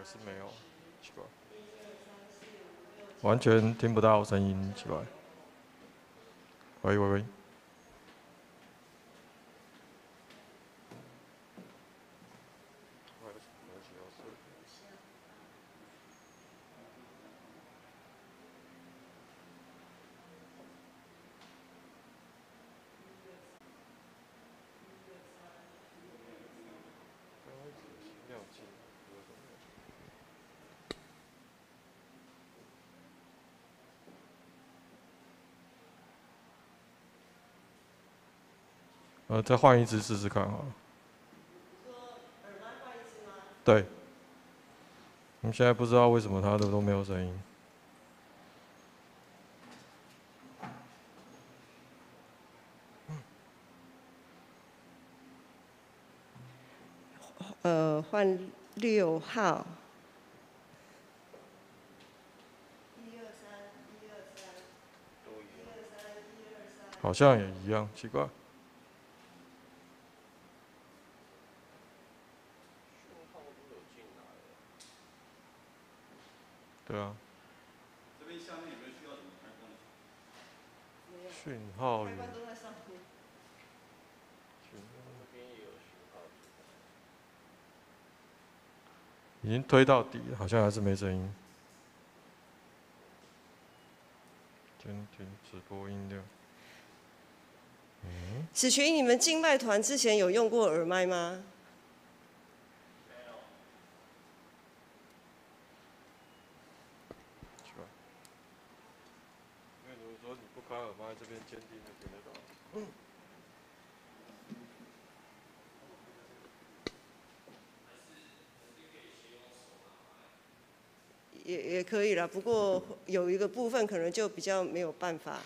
还是没有，奇怪，完全听不到声音，奇怪。喂喂喂。再换一只试试看好了。对。我们现在不知道为什么它的都没有声音。换6号。好像也一样，奇怪。对啊。这边下面有没有需要什么开关？讯号源。都在上面。已经推到底了，好像还是没声音。监听直播音量。子群，你们敬拜团之前有用过耳麦吗？因为如果说你不开耳麦，这边监听就听得到。也可以啦，不过有一个部分可能就比较没有办法，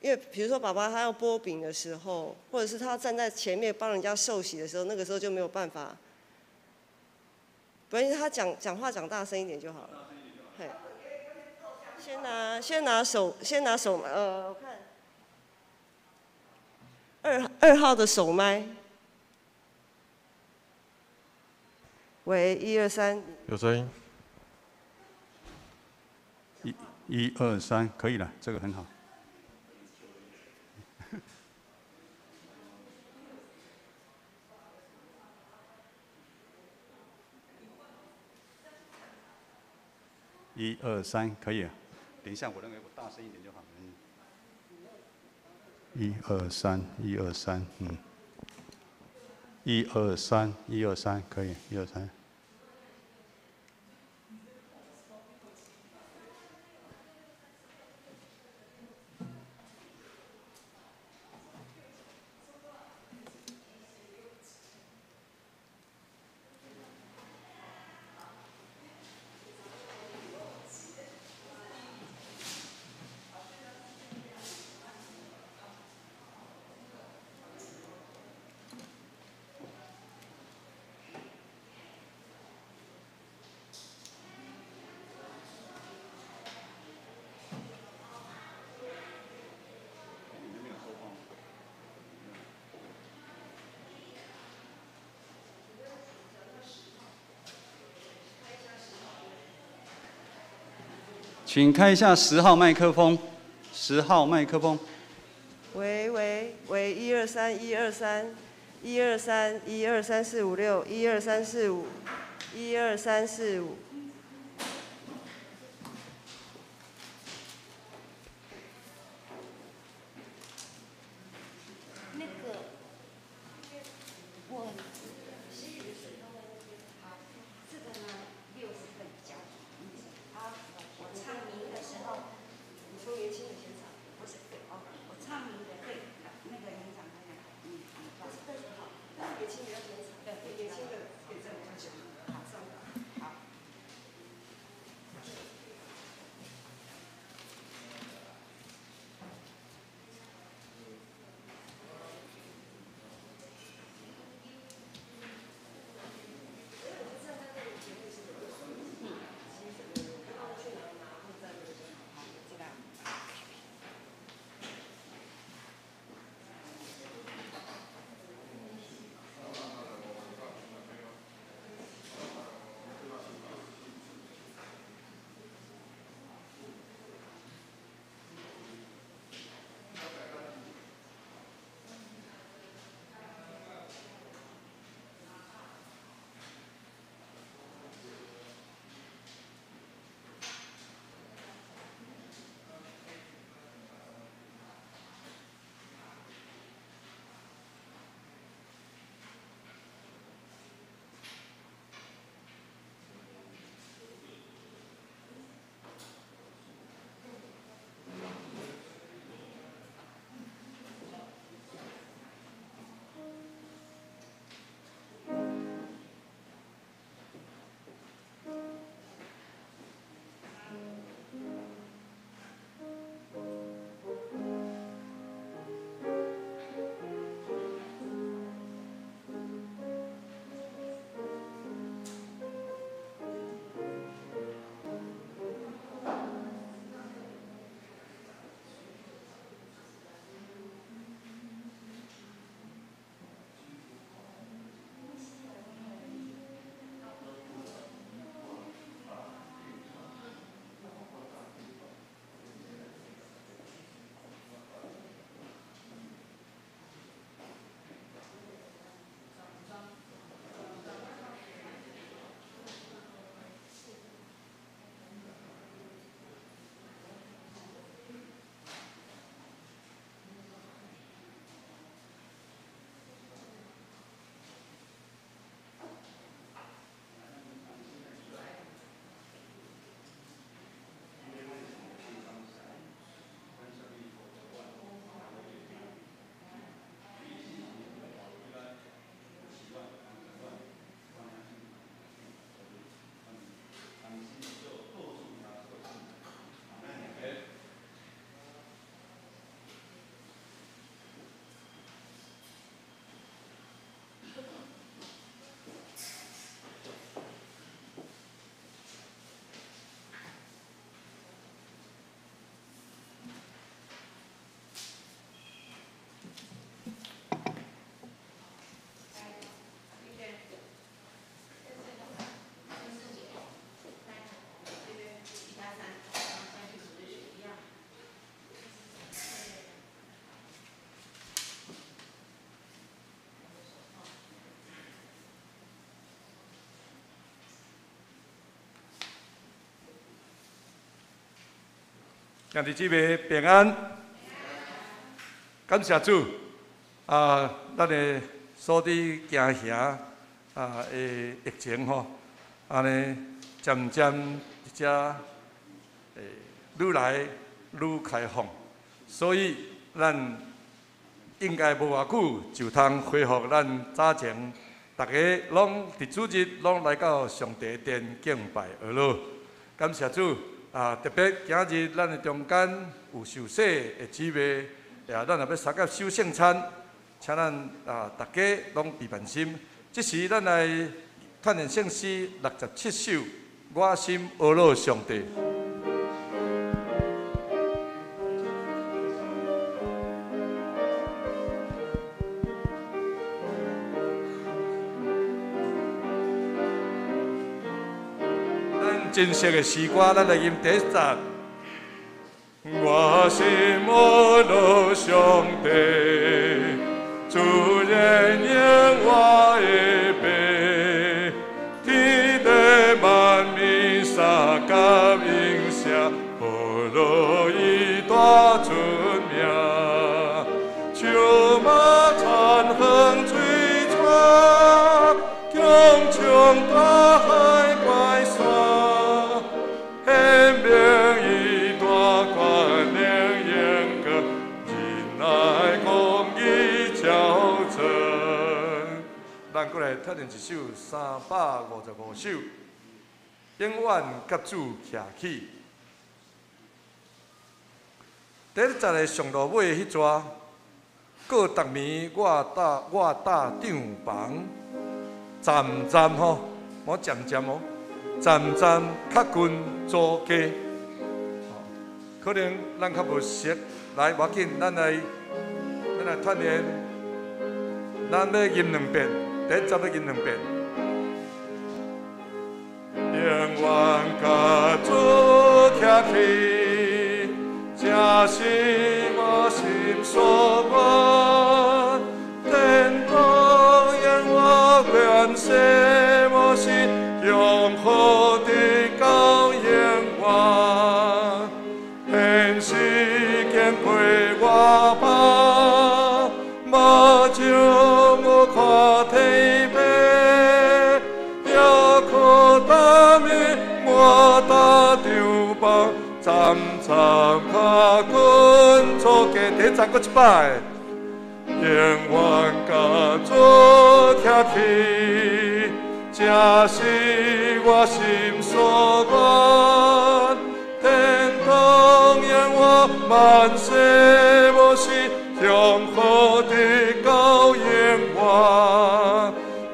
因为比如说爸爸他要剥饼的时候，或者是他站在前面帮人家受洗的时候，那个时候就没有办法。不然他讲话讲大声一点就好了。嘿，先拿手，我看二号的手麦。喂，1、2、3。有声音。1、2、3，可以了，这个很好。1、2、3，可以了。等一下，我认为我大声一点就好。1、2、3，1、2、3，1、2、3，1、2、3，可以，1、2、3。请开一下10号麦克风，10号麦克风。喂，1、2、3，1、2、3，1、2、3，1、2、3、4、5、6，1、2、3、4、5，1、2、3、4、5。那个，我，好，这个呢60分比较好。我唱名的时候，你说年轻人先唱。不是，我唱名的对，那个营长他讲，老师对好，年轻人要先唱。对，年轻的可以这样讲。好，好。兄弟姊妹平安，感谢主咱的所伫行侠的疫情吼，安尼渐渐遮愈来愈开放，所以咱应该无偌久就通恢复咱早前大家拢伫主日拢来到上帝殿敬拜而落，感谢主。特别今日咱的中间有受洗的姊妹，咱也要三甲守圣餐，请咱大家拢备万心。这时咱来串联圣诗67首，我心阿乐上帝。真实的诗歌，咱来吟第一集。我心阿乐上帝，主人因我的悲，天地万民三甲应声，阿乐以大尊名，秋马残横吹吹，强强大海怪山。天命以大冠领严格，仁爱公义交成。咱过来跳练一首355首，永远甲主徛起。第一集的上路尾迄撮，过逐暝我搭帐房，站站吼，莫渐渐哦。站站较近做家，可能咱较无熟，来无要紧，咱来锻炼，咱要吟2遍，第一集要吟2遍。永远甲主徛起，这是我心所愿，天堂愿我愿世无是。永恒的高永远，现世间陪我吧，马上我看天边，也可打面我打场棒，站站脚滚做家，第三个一摆，永远甲做徛起。这是我心所愿，天堂愿我万世无息，永恒的高永远，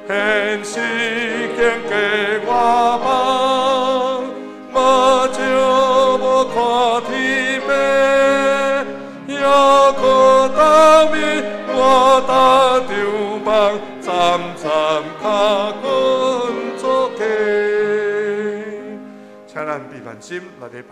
现世间给我帮，马上无看天边，也可当面我打场棒，站站脚滚。请咱备万心来礼拜。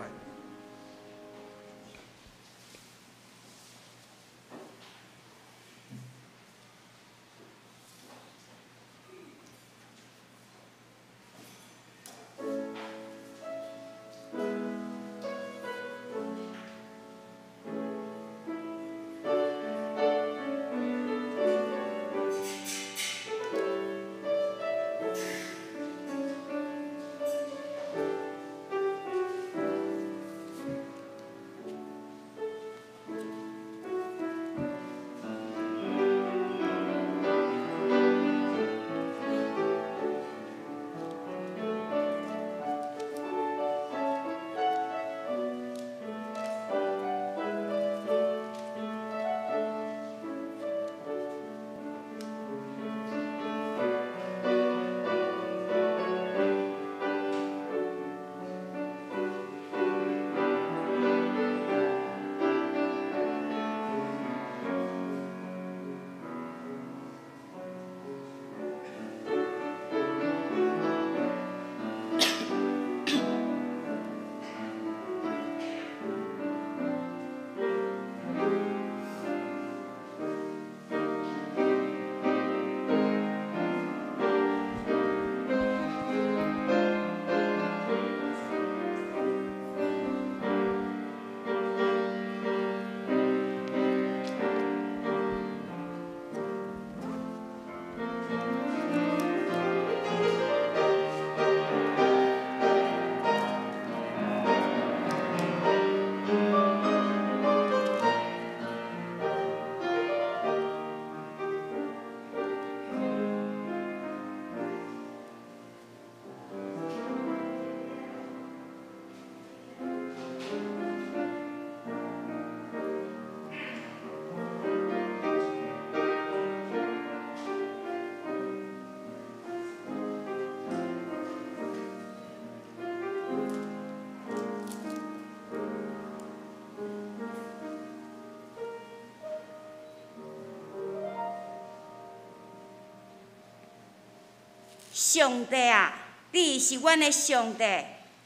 上帝啊，你是阮的上帝，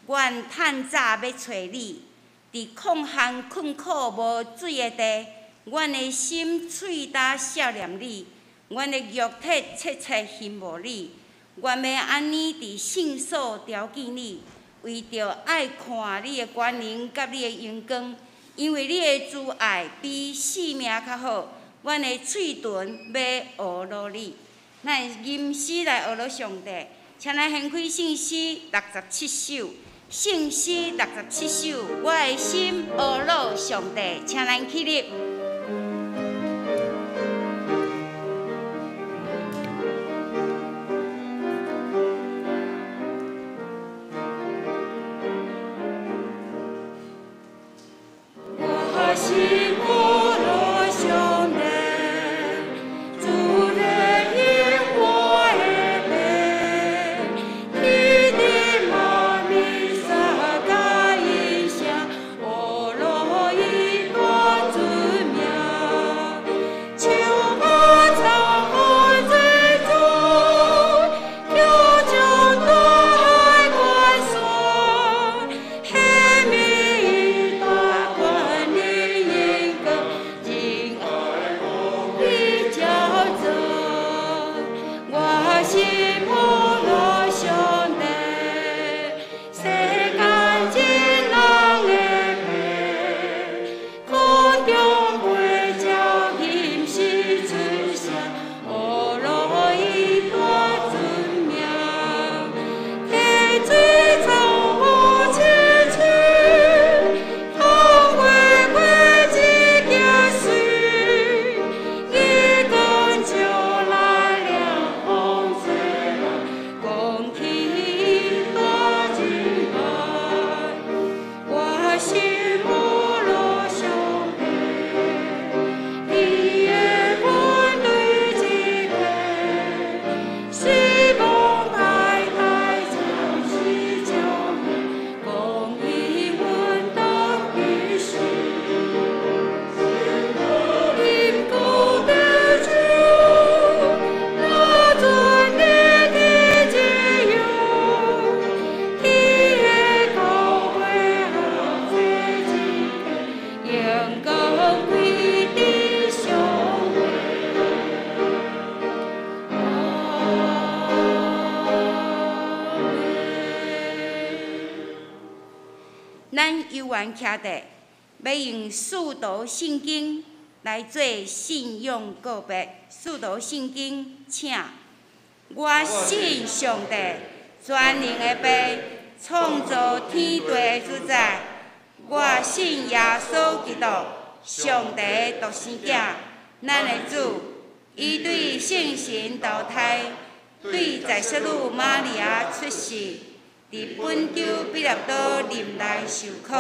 阮趁早要找你。伫空巷困苦无水的地，阮的心喙焦少念你，阮的肉体切切寻无你。阮要安尼伫圣所条件你，为着爱看你的原灵甲你的阳光，因为你的慈爱比性命较好。阮的嘴唇要学罗你，咱吟诗来学罗上帝，请咱掀开圣诗67首。圣诗67首，我的心学罗上帝，请咱起立。我心学罗上帝。咱游园徛地，要用四读圣经来做信仰告别。四读圣经，请。我信上帝，全能的爸，创造天地的主宰。我信耶稣基督，上帝的独生子，咱的主。伊对圣神投胎，对在世女玛利亚出世。伫本州彼拉多林内受苦，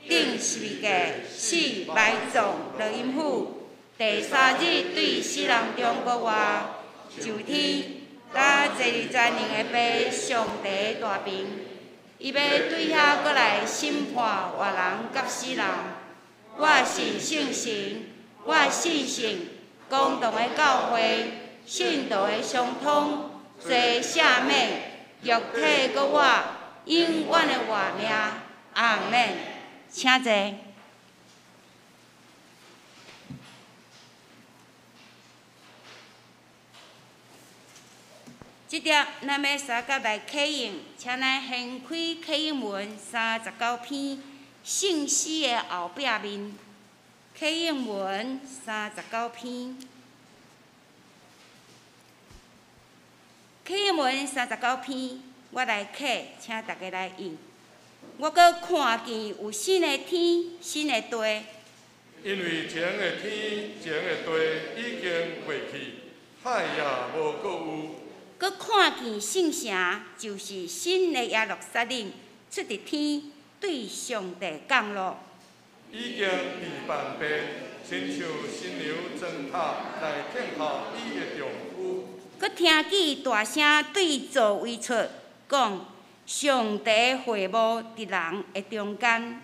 顶十字架死埋葬落阴府。第三日对死人中国活上天，甲坐伫全能的爸上帝大屏，伊要对遐过来审判活人甲死人。我信圣神，我信信公道的教会，信道的相通，做赦免。肉体搁我永远的活命，阿免，请坐。即条咱要三甲来启用，请咱掀开启用文39篇圣诗的后壁面。启用文39篇。启用文39篇，我来刻，请大家来用。我搁看见有新的天，新的地。因为前的天、前的地已经过去，海也无搁有。搁看见圣城，就是新的耶路撒冷，出伫天，对上帝降落。已经被办备，亲像新娘装塔来听候伊的丈夫。搁听见大声对座位出，讲上帝会幕伫人的中间。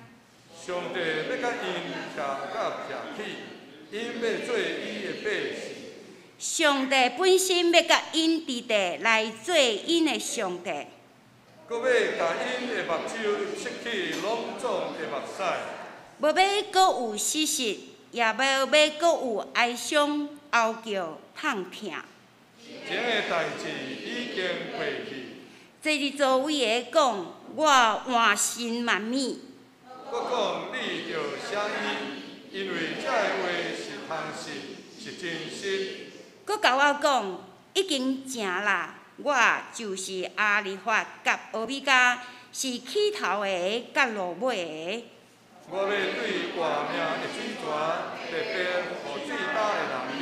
上帝要甲因徛甲徛起，因要做伊的百姓。上帝本身要甲因伫地来做因的上帝，搁要甲因的目睭失去拢总的目屎，无要搁有失实，也无要搁有哀伤、嚎叫、痛疼。前的代志已经过去，坐伫座位的讲，我换心万美。我讲你着写伊，因为这话是通实，是真实。佮甲我讲，已经成啦，我就是阿里法甲欧米伽，是起头的甲落尾的。我要对活命的水泉，特别予最大的人啉。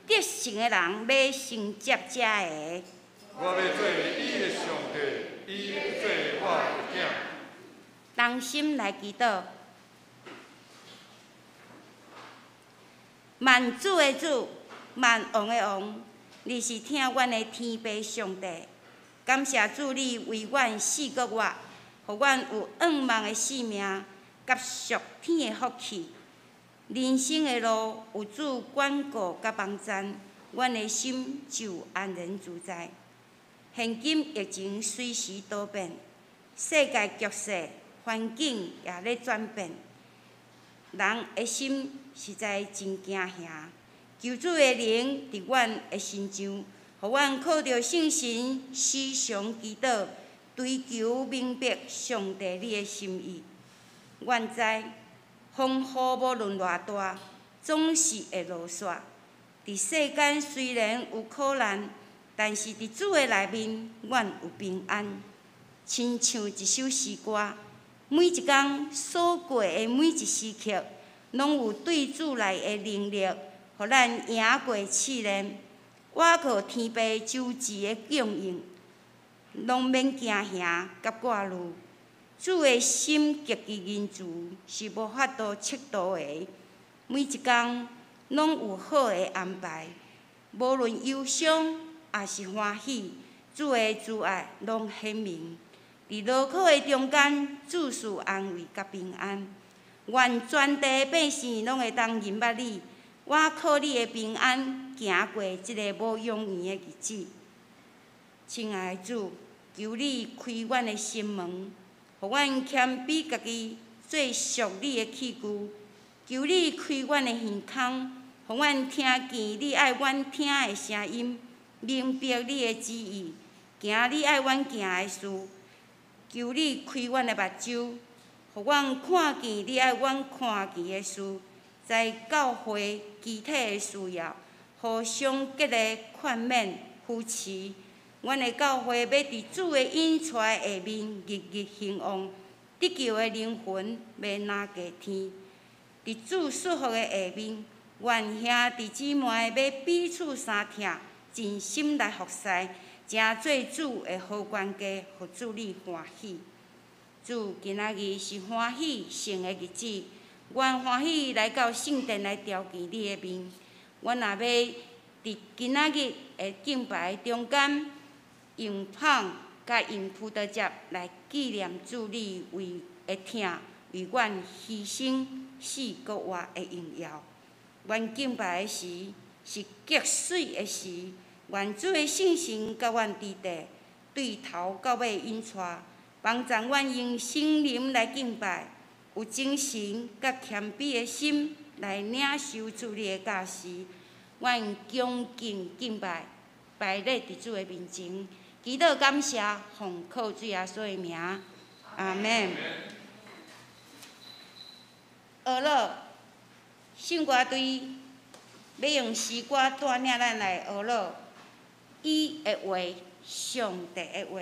得胜的人要先接这个。我要做伊的上帝，伊做我的囝。同心来祈祷，万主的主，万王的王，你是听阮的天父上帝。感谢主，你为阮死过活，互阮有永望的性命，甲属天的福气。人生的路有主管顾甲帮赞，阮的心就安然自在。现今疫情随时多变，世界局势环境也咧转变，人的心实在真惊吓。求主的灵伫阮的心上，互阮靠着圣神时常祈祷，追求明白上帝你的心意。阮知风雨无论偌大，总是会落煞。伫世间虽然有苦难，但是伫主的内面，阮有平安。亲像一首诗歌，每一天所过的每一时刻，拢有对主来的能力，互咱赢过试炼。我靠天父周济的供应，拢免惊吓甲挂虑。主的心极其仁慈，是无法度测度的。每一天拢有好的安排，无论忧伤也是欢喜，主的慈爱拢显明。伫劳苦的中间，主赐安慰甲平安。愿全地百姓拢会当认捌你。我靠你的平安，行过即个无容易的日子。亲爱的主，求你开阮的心门，互阮谦卑家己，做属你的器具。求你开阮的耳孔，互阮听见你爱阮听的声音，明白你的旨意，行你爱阮行的事。求你开阮的目睭，互阮看见你爱阮看见的事。在教会具体的需要，互相激励劝勉扶持。阮的教会要伫主的引出下面日日兴旺，得救的灵魂要拿过天。伫主祝福的下面，愿兄弟姊妹要彼此相疼，尽心来服侍，正做主的好管家，互主你欢喜。主今仔日是欢喜圣的日子。愿欢喜来到圣殿来朝见你的面，阮也要伫今仔日的敬拜中间，用捧甲用葡萄汁来纪念主你为的疼，为阮牺牲死国活的荣耀。阮敬拜的时是极水的时，愿主的圣神甲阮伫地，对头到尾引带，帮助阮用圣灵来敬拜。有精神甲谦卑的心来领受主你的教示，愿恭敬敬拜，摆列伫主的面前，祈祷感谢，奉靠主耶稣的名，阿门。学乐圣歌队要用诗歌带领咱来学乐，伊的话，上帝的话。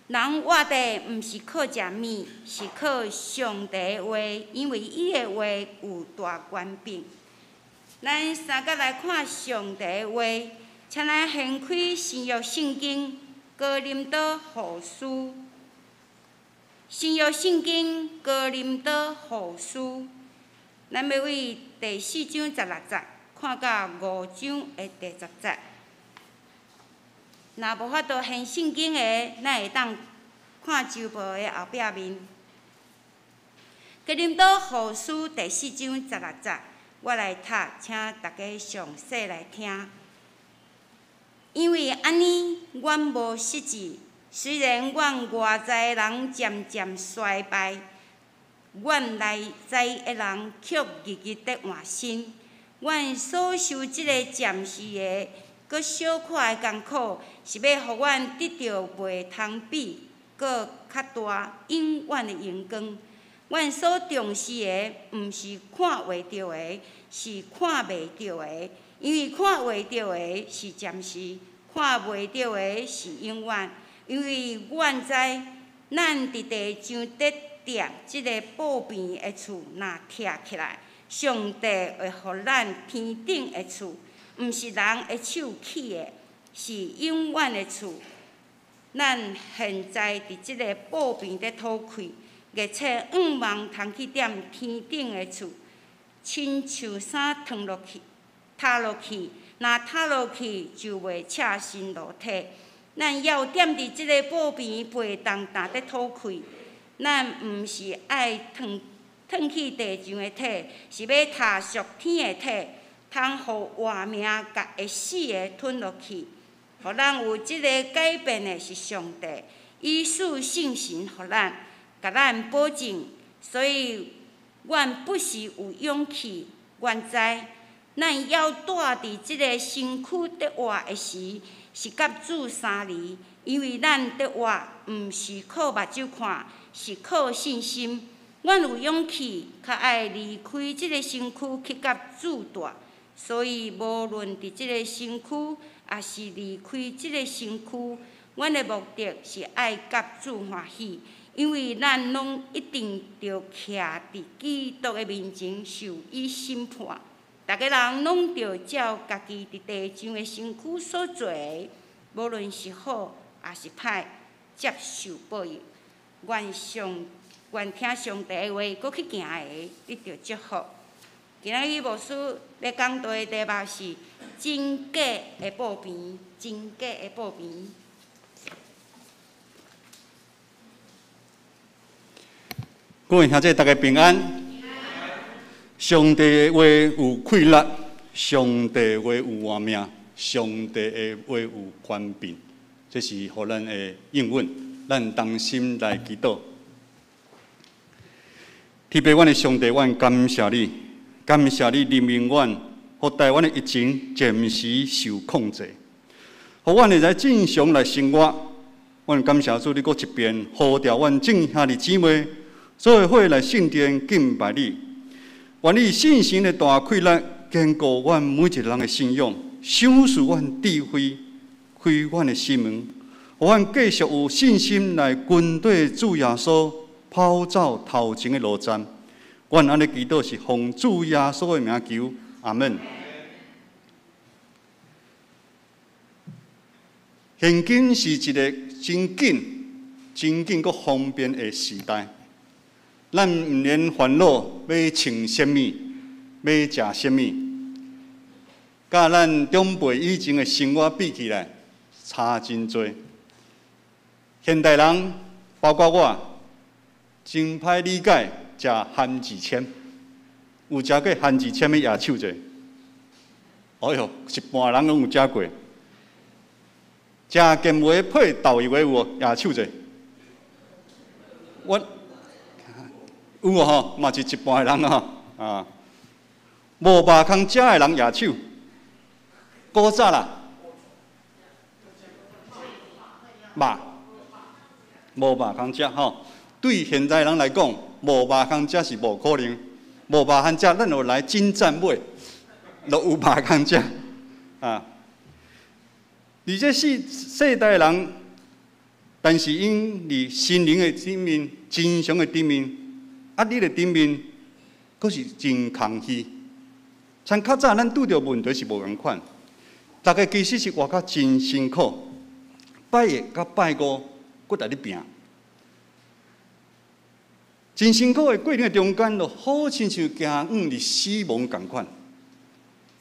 人活地毋是靠食物，是靠上帝的话，因为伊的话有大权柄。咱三甲来看上帝的话，请来掀开新约圣经哥林多后书。新约圣经哥林多后书，咱要为第4章16节看到5章的第10节。若无法度现圣经的，咱会当看周报的后壁面。哥林多后书第4章16节，我来读，请大家详细来听。因为安尼，阮无失志。虽然阮外在的人渐渐衰败，阮内在的人却日日在换新。阮所受即个暂时的、搁小可的艰苦，是要互阮得到袂通比、搁较大永远的荣光。阮所重视的，毋是看会到的，是看袂到的。因为看会到的是暂时，看袂到的是永远。因为阮知，咱伫地上得踮即个宝贝的厝，若徛起来，上帝会互咱天顶的厝，毋是人的手起的，是永远的厝。咱现在伫即个宝贝咧讨开，热切仰望通去踮天顶的厝，亲像衫脱落去，塌落去，若塌落去就袂赤身裸体。咱要踮伫即个宝边陪当担咧讨开，咱毋是爱褪去地上的体，是要踏属天的体，通互活命甲会死的吞落去。互咱有即个改变的是上帝，伊赐圣神互咱，甲咱保证。所以，阮不是有勇气，阮知，咱要住伫即个身躯得活的时。是甲主3年，因为咱得活，毋是靠目睭看，是靠信心。阮有勇气，较爱离开即个身躯去甲主住。所以，无论伫即个身躯，也是离开即个身躯，阮的目的是爱甲主欢喜，因为咱拢一定着徛伫基督的面前受伊审判。逐个人拢着照家己伫地上的身躯所做的，无论是好也是歹，接受报应。愿听上帝的话，搁去行的，得到祝福。今仔日牧师咧讲道的题目是真假的报边，真假的报边。各位兄弟，大家平安。上帝的话有快乐，上帝的话有活命，上帝的话有权柄，这是互咱的应允。咱同心来祈祷。天父，阮的上帝，阮感谢你，感谢你任命阮，互台湾的疫情暂时受控制，互阮会来正常来生活。阮感谢主，你搁一遍呼召阮众兄弟姊妹，做伙来圣殿敬拜你。愿你信心的大快乐，坚固阮每一个人的信仰，赏赐阮智慧，开阮的心门，互阮继续有信心来跟对主耶稣跑走头前的路站。阮安尼祈祷是奉主耶稣的名求，阿门。现今是一个真紧搁方便的时代。咱毋免烦恼要穿什么，要食什么，甲咱长辈以前的生活比起来，差真多。现代人，包括我，真歹理解食含字签，有食过含字签的举手者？哎哟，一半人拢有食过。食健话配豆油的有无？举手者？我。有哦吼，嘛是一半的人吼啊，无肉通食的人举手。古早啦，无肉通食吼。对现代人来讲，无肉通食是无可能，无肉通食，咱就来征战买，就有肉通食啊。而且世代的人但是因你心灵的顶面、真相的顶面、压力的顶面，佫是真空虚。像较早咱拄着问题是无共款，大家其实是活较真辛苦，拜一甲拜五佫在咧拼。真辛苦的过程中间，就好亲像行入死亡共款。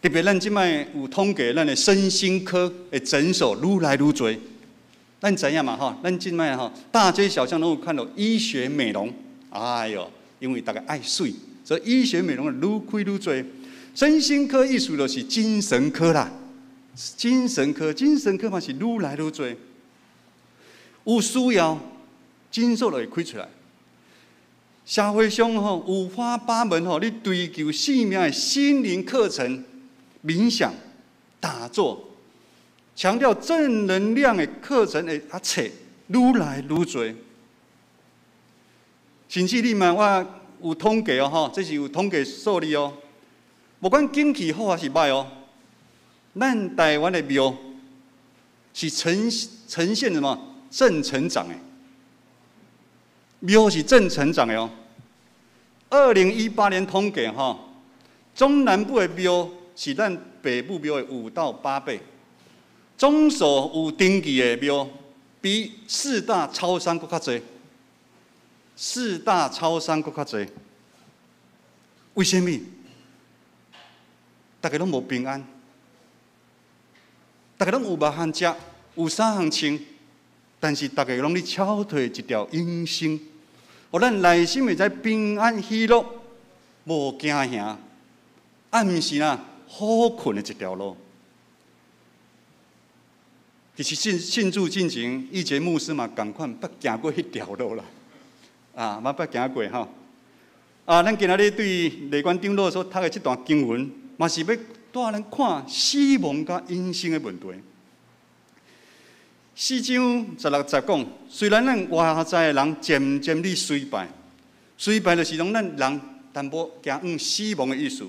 特别咱即摆有统计，咱的身心科的诊所愈来愈多。咱知影嘛吼，咱即摆吼大街小巷拢有看到医学美容。哎哟，因为大家爱水，所以医学美容愈开愈多。身心科意思就是精神科啦，精神科嘛是愈来愈多。有需要，诊所就会开出来。社会上吼五花八门吼，你追求生命的心灵课程、冥想、打坐，强调正能量的课程的册愈来愈多。甚至你问我有统计哦吼，这是有统计数字哦。无管景气好还是歹哦，咱台湾的庙是呈现什么正成长的。庙是正成长的哦。2018年统计哈，中南部的庙是咱北部庙的5到8倍，总数有登记的庙比4大超商佫较侪，4大超商佫较侪。为什么？大家拢无平安，大家拢有肉通食，有衫通穿，但是大家拢咧超脱一条阴性，互咱内心会知平安喜乐，无惊吓，暗时啦好困的一条路。其实信主进前，以前牧师嘛共款，捌行过迄条路啦，捌行过吼。咱今仔日对雷关长老所读的这段经文，嘛是要带咱看死亡甲阴性的问题。4章16节讲，虽然咱外在的人渐渐地衰败，衰败就是讲咱人淡薄行往死亡的意思，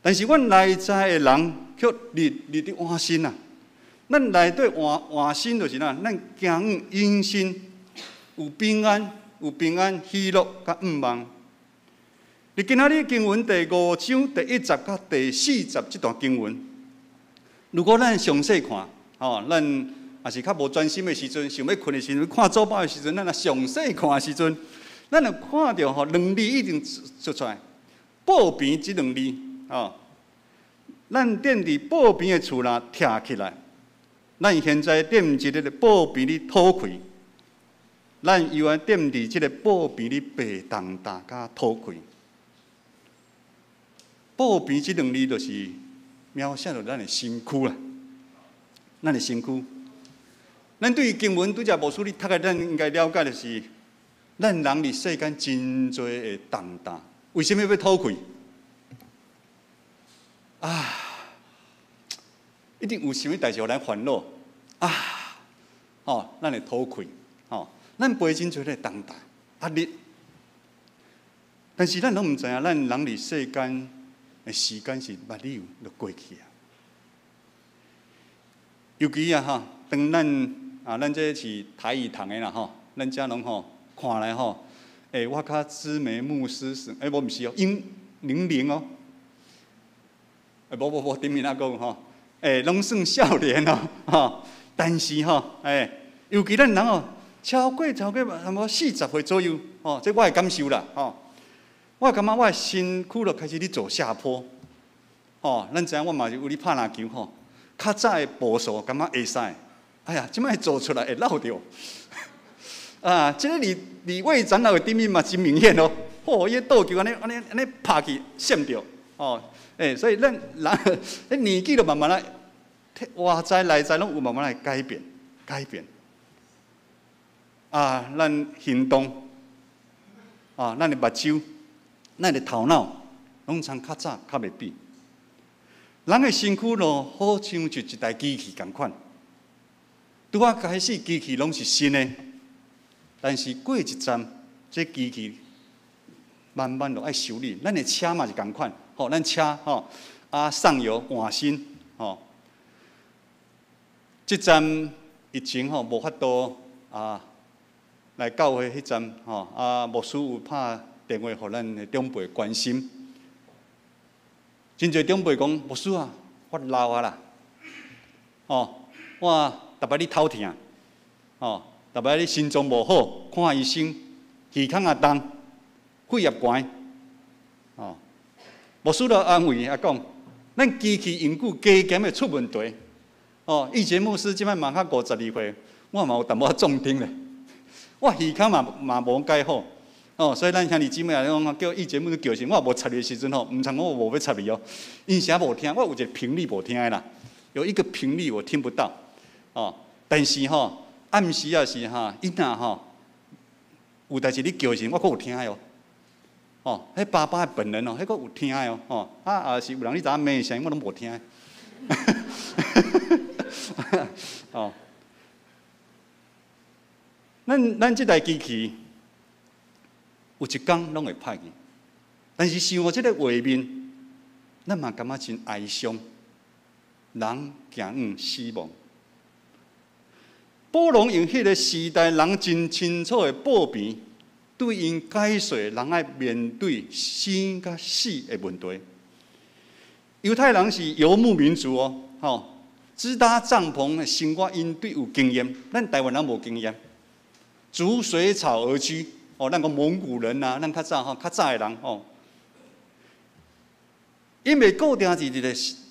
但是阮内在的人却立得换新啊！咱内底换新就是咱行往阴心，有平安喜乐甲盼望。你今仔日经文第5章第1节到第4节这段经文，如果咱详细看，咱也是较无专心的时阵，想要困的时阵，看周报的时阵，咱详细看的时阵，咱就看到两字一定出来，报平这两字咱踮伫报平的厝啦，徛起来，咱现在踮伫这个报平里吐气，咱又要踮伫这个报平里白动大家吐气。报平这两字就是描写着咱的身躯啦，咱的身躯。咱对于经文拄则无输你读的，咱应该了解的是，咱人伫世间真多的动荡，为什么要吐气？一定有啥物代志互咱烦恼咱会吐气，咱背真多的动荡压力，但是咱拢毋知影，咱人伫世间的时间是目睭就过去啊。尤其当咱这是台语堂的啦咱遮拢看来我较知名牧师是无毋是哦，零无顶面讲拢算少年但是尤其咱人超过差不多40岁左右这我的感受啦我感觉我的身躯就开始咧走下坡咱知影我嘛是有咧拍篮球较早的步数感觉会使，哎呀，即摆做出来会落着这个离位展览的顶面嘛真明显哦，伊个倒球安尼拍去闪着所以咱人年纪就慢慢来，外在内在拢有慢慢来改变。咱行动咱的目睭、咱的头脑，拢像较早较袂比。人的身躯咯，好像就一台机器共款。拄仔开始，机器拢是新的，但是过一站，这机器慢慢就爱修理。咱的车嘛是共款，咱车上油换新这站以前无法度来教会迄站牧师有拍电话互咱的长辈关心。真侪长辈讲，牧师啊，我老啊啦，我逐摆咧头痛，逐摆咧心脏无好，看医生，耳孔也重，血压悬，牧师就安慰讲，咱机器永久加减会出问题。以前牧师即摆嘛较52岁，我嘛有淡薄重听咧，我耳孔嘛无介好。所以咱兄弟姊妹讲叫以前牧师叫时，我也无插的时阵唔通我无要插伊因啥无听，我有一个频率无听的啦，有一个频率我听不到，但是暗时也是伊若有代志你叫时，我阁有听的迄爸爸的本人迄阁有听的也是有人你知影骂的声音我拢无听的。咱即台机器。有一天拢会歹去，但是想到即个画面，咱嘛感觉真哀伤。人行往死亡。保罗用迄个时代人真清楚的报边，对因解说人爱面对生甲死的问题。犹太人是游牧民族支搭帐篷的生活因对有经验，咱台湾人无经验，逐水草而居。咱讲蒙古人咱较早的人因为固定伫一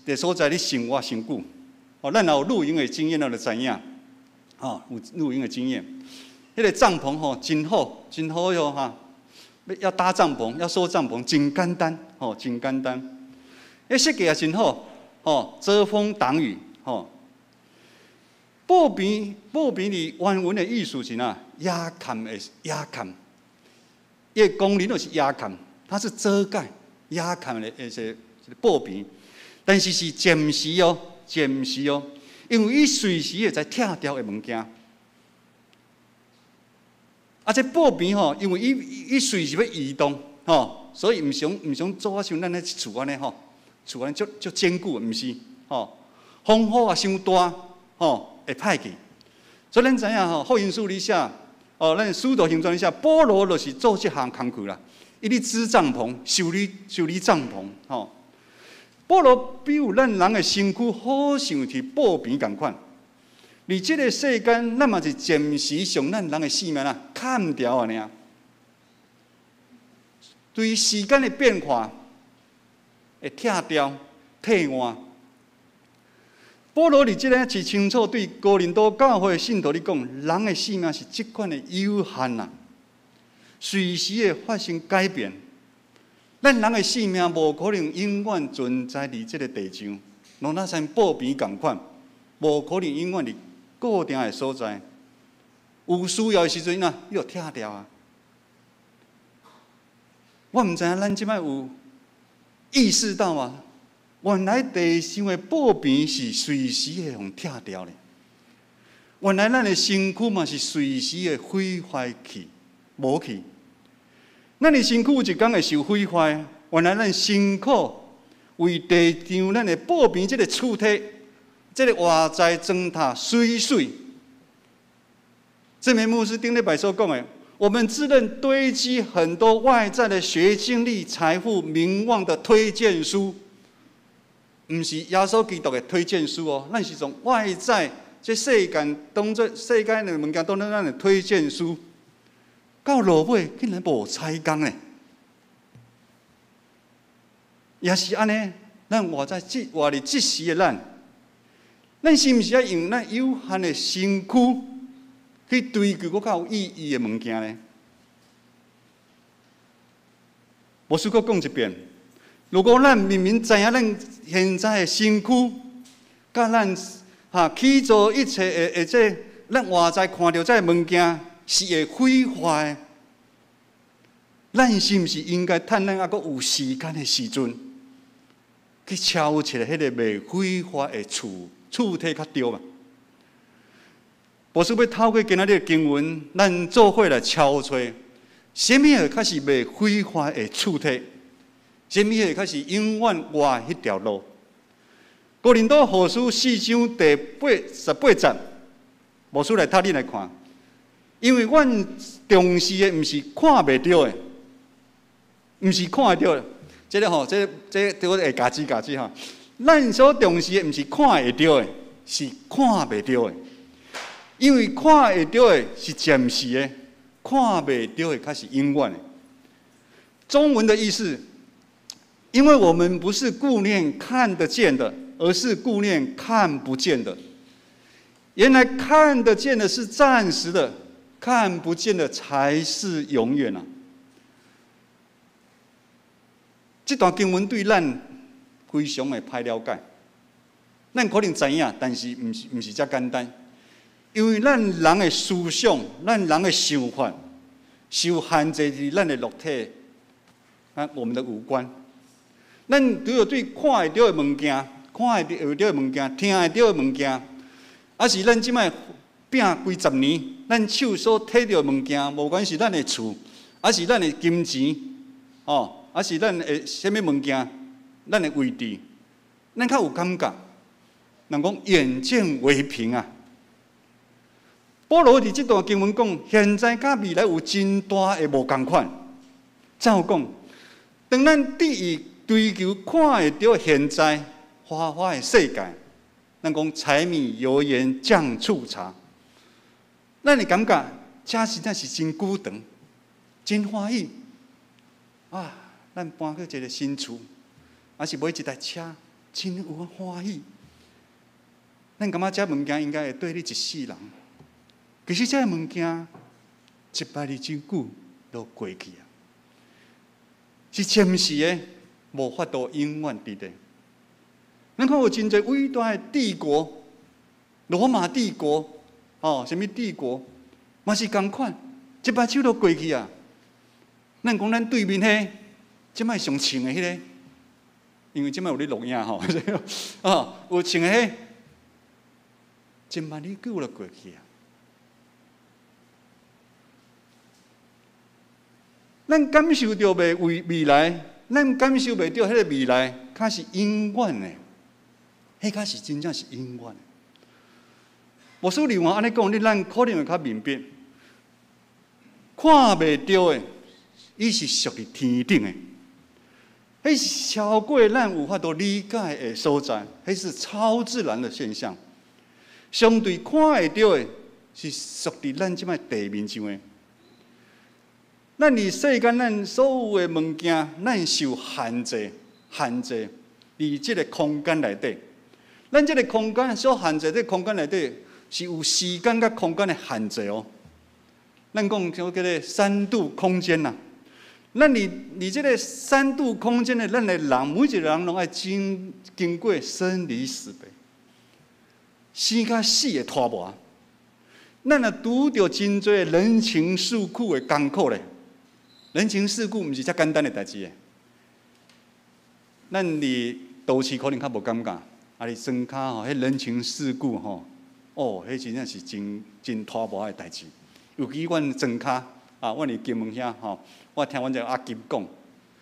个所在咧生活真久，咱也有露营的经验，咱就知影，有露营的经验。迄个帐篷真好，真好哟要搭帐篷，要收帐篷，真简单真简单。设计也真好遮风挡雨报边哩原文的意思是亚坎的亚坎。因为工人就是亚坎，它是遮盖亚坎的一些报边，但是是暂时暂时因为伊随时会在拆掉的物件。这报边因为伊随时要移动所以唔想做啊像咱咧厝安尼厝安尼足坚固，唔是风雨啊伤大会歹去。所以咱知影福音书里写。咱使徒行传里写，保罗就是做这项工课啦。伊咧织帐篷、修理帐篷。保罗比有咱人的身躯好像是布边共款。而这个世间，咱嘛是暂时上咱人的性命砍掉啊尔。对于时间的变化，会拆掉、替换。保罗伫即个是清楚对哥林多教会的信徒咧讲，人的性命是即款的有限随时会发生改变。咱人的性命无可能永远存在伫即个地上，像那像布边共款，无可能永远伫固定的所在。有需要的时阵伊就拆掉啊。我毋知影咱即摆有意识到啊。原来地上的布边是随时会互拆掉的，原来咱的身躯嘛是随时会毁坏去、无去。咱的身躯有一天会受毁坏，原来咱辛苦为地上咱的布边这个躯体、这个外在装塔水。这名牧师顶礼拜所讲的，我们自认堆积很多外在的学经历、财富、名望的推荐书。唔是耶稣基督的推荐书咱是从外在这世间当作世间的物件当作咱的推荐书，到落尾竟然无采工呢？也是安尼，咱活伫即时的咱是毋是要用咱有限的身躯去追求较有意义的物件呢？牧师阁讲一遍。如果咱明明知影咱现在的身躯，甲咱起做一切的这咱外在看到这物件是会毁坏，咱是毋是应该趁咱还阁有时间的时阵，去敲出来迄个未毁坏的厝体较对嘛？牧师要透过今仔日的经文，咱做伙来敲出，什么个才是未毁坏的厝体？什么个才是永远活迄条路？哥林多后书4章第18节，牧师来读你来看。因为阮重视的毋是看袂到的，毋是看会到的。这个吼，这我会加字吼。咱所重视的毋是看会到的，是看袂到的。因为看会到的是暂时的，看袂到的才是永远的。中文的意思，因为我们不是顾念看得见的，而是顾念看不见的。原来看得见的是暂时的，看不见的才是永远啊！这段经文对咱非常的歹了解，咱可能知影，但是毋是遮简单，因为咱人的思想、咱人的想法，受限制于咱的肉体我们的五官。咱只有对看会到的物件、看会到的物件、听会到的物件，是咱即摆拼几十年，咱手所摕到的物件，无管是咱的厝，是咱的金钱，是咱的什么物件，咱的位置，咱较有感觉。人讲眼见为凭啊。保罗伫这段经文讲，现在甲未来有真大的无同款。怎有讲？当咱追求看会到现在花花的世界，咱讲柴米油盐酱醋茶，咱会感觉这实在是真久长，真欢喜啊！咱搬去一个新厝，是买一台车，真有欢喜。咱感觉这物件应该会对你一世人。其实这物件一摆日真久都过去啊，是暂时的，无法度永远伫咧。咱看有真侪伟大的帝国，罗马帝国，什么帝国，嘛是同款，一摆手都过去啊。咱讲咱对面迄，即摆上穿的迄个，因为即摆有咧录影吼，有穿的迄，1万年久就过去啊。咱感受到的未来，咱感受袂到迄个未来，它是永远的，迄个是真正是永远的。无所另外安尼讲，咱可能会较明白，看袂到的，伊是属于天顶的，迄是超过咱有法度理解的所在，迄是超自然的现象。相对看会到的，是属于咱即摆地面上的。咱伫世间，咱所有的物件，咱受限制，伫即个空间内底。咱即个空间所限制，这空间内底是有时间甲空间的限制哦。咱讲叫做3度空间呐。咱伫即个3度空间的，咱的人，每一个人拢爱经过生离死别，生甲死的拖磨。咱若拄着真多人情世故的艰苦咧。人情世故毋是遮简单的代志诶，咱伫都市可能较无感觉，伫庄脚吼，迄人情世故吼，迄真正是真拖磨的代志。尤其阮庄脚阮伫金门遐吼，我听阮这阿金讲，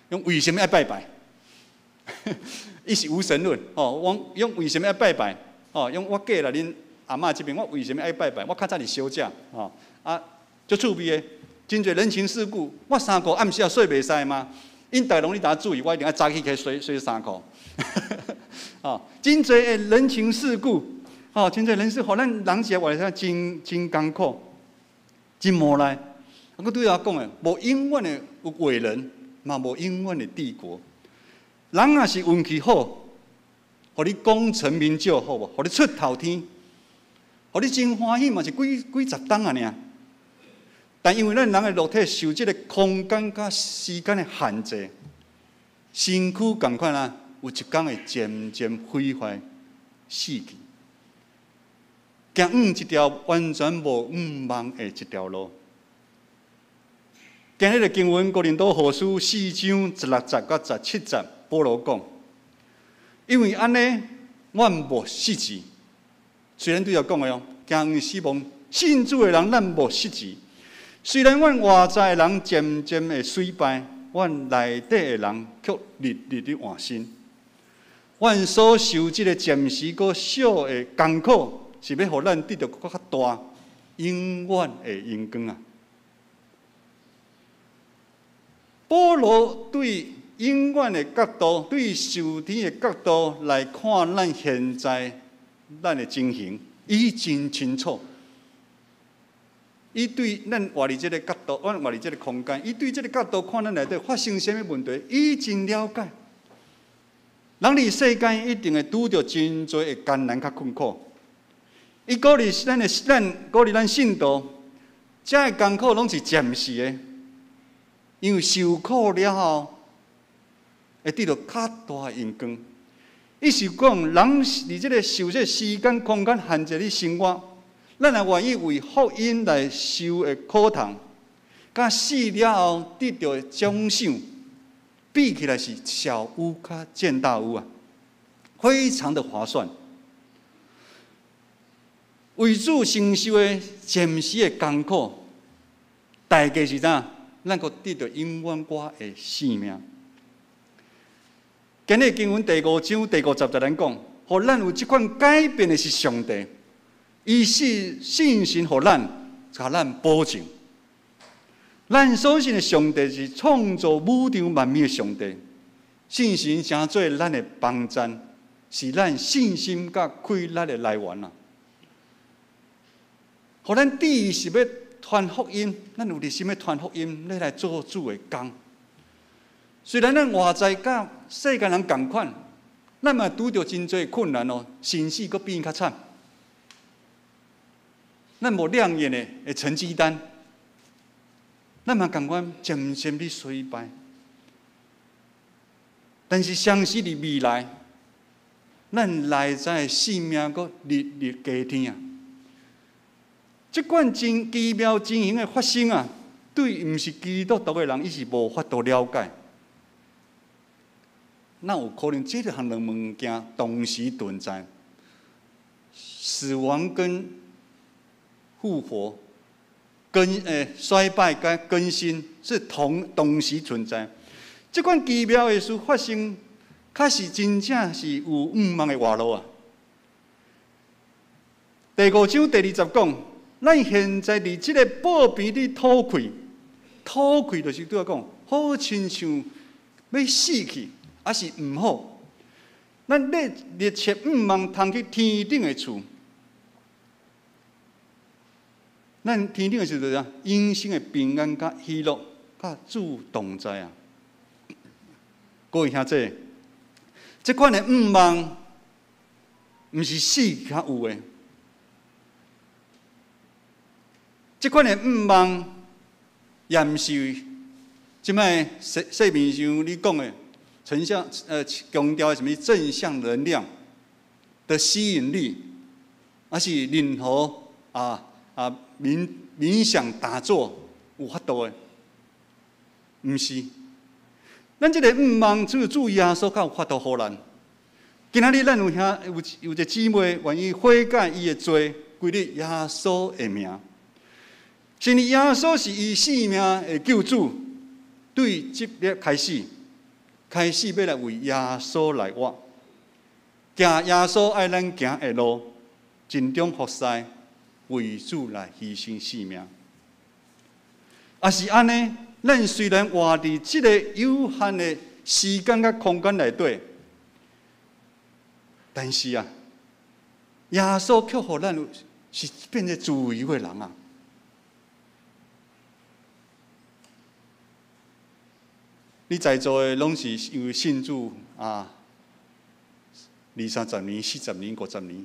用为什么爱拜拜？伊是无神论我用为什么爱拜拜？用我嫁来恁阿嬷这边，我为什么爱拜拜？我较早伫休假足趣味诶。真侪人情世故，我衫裤暗时啊洗袂使吗？因大龙你大家注意，我一定要早起去洗衫裤。真侪的人情世故，真侪人事，互咱人起来活得真艰苦，真无奈。我对我讲诶，无永远的伟人，嘛无永远的帝国。人若是运气好，互你功成名就好无？互你出头天，互你真欢喜嘛是几十冬啊尔。但因为咱人的肉体受这个空间甲时间的限制，身躯同款有一天会渐渐毁坏、死去。行一条完全无望的一条路。今日的经文，哥林多后书4章16节到17节，保罗讲：因为安尼，阮无失志。虽然对头讲的行死亡信主的人，咱无失志。虽然阮外在的人渐渐的衰败，阮内底的人却日日的换新。阮所受这个暂时个小的艰苦，是要互咱得到更较大、永远的阳光啊！保罗对永远的角度，对受天的角度来看咱现在咱的情形，伊真清楚。伊对咱活伫这个角度，咱活伫这个空间，伊对这个角度看咱内底发生什么问题，伊真了解。人伫世间一定会拄着真多的艰难甲困苦。伊鼓励咱信徒，这个艰苦拢是暂时的，因为受苦了后，会得到较大的阳光。伊是讲，人伫这个受这时间空间限制的生活。咱也愿意为福音来受的苦痛，甲死了后得到的奖赏，比起来是小巫较见大巫啊，非常的划算。为主承受的暂时的艰苦，代价是啥？咱阁得到永远我的性命。今日经文第5章第50节咱讲，互咱有这款改变的是上帝。伊是信心，互咱，甲咱保证。咱所信的上帝是创造宇宙万物的上帝，信心成做咱的帮站，是咱信心甲快乐的来源啊！互咱第一是要传福音，咱有热心要传福音，要来做主的工。虽然咱活在甲世间人同款，咱嘛拄着真多困难哦，甚至阁比因较惨。咱无亮眼的成绩单，咱嘛共款渐渐地衰败。但是相信伫未来，咱内在的性命阁日日加添啊！即款真奇妙情形的发生啊，对毋是基督徒的人，伊是无法度了解。那有可能这项两物件同时存在，死亡跟复活、衰败跟更新是同时存在。这款奇妙的事发生，确实真正是有毋茫的活路啊！第5章第20讲，咱现在伫这个宝贝里吐气，吐气就是对我讲，好亲像要死去，还是毋好。咱热切毋茫通去天顶的厝。咱天顶的时阵啊，永生的平安、甲喜乐、甲主同在啊！各位兄弟，这款的毋茫，毋是死较有的。这款的毋茫，也毋是即摆说面上你讲的强调什么正向能量的吸引力，还是任何冥想打坐有法度的，毋是。咱这个毋茫，只有主耶稣才有法度互咱。今仔日咱有一个姊妹愿意悔改伊的罪，归入耶稣的名。甚至耶稣是伊生命的救主，对即日开始要来为耶稣来活，行耶稣爱咱行的路，尽忠服侍。为主来牺牲性命，也是安尼。咱虽然活伫这个有限的时间甲空间内底，但是啊，耶稣却互咱是变成自由的人啊！你在座的拢是因为信主啊，20-30年、40年、50年。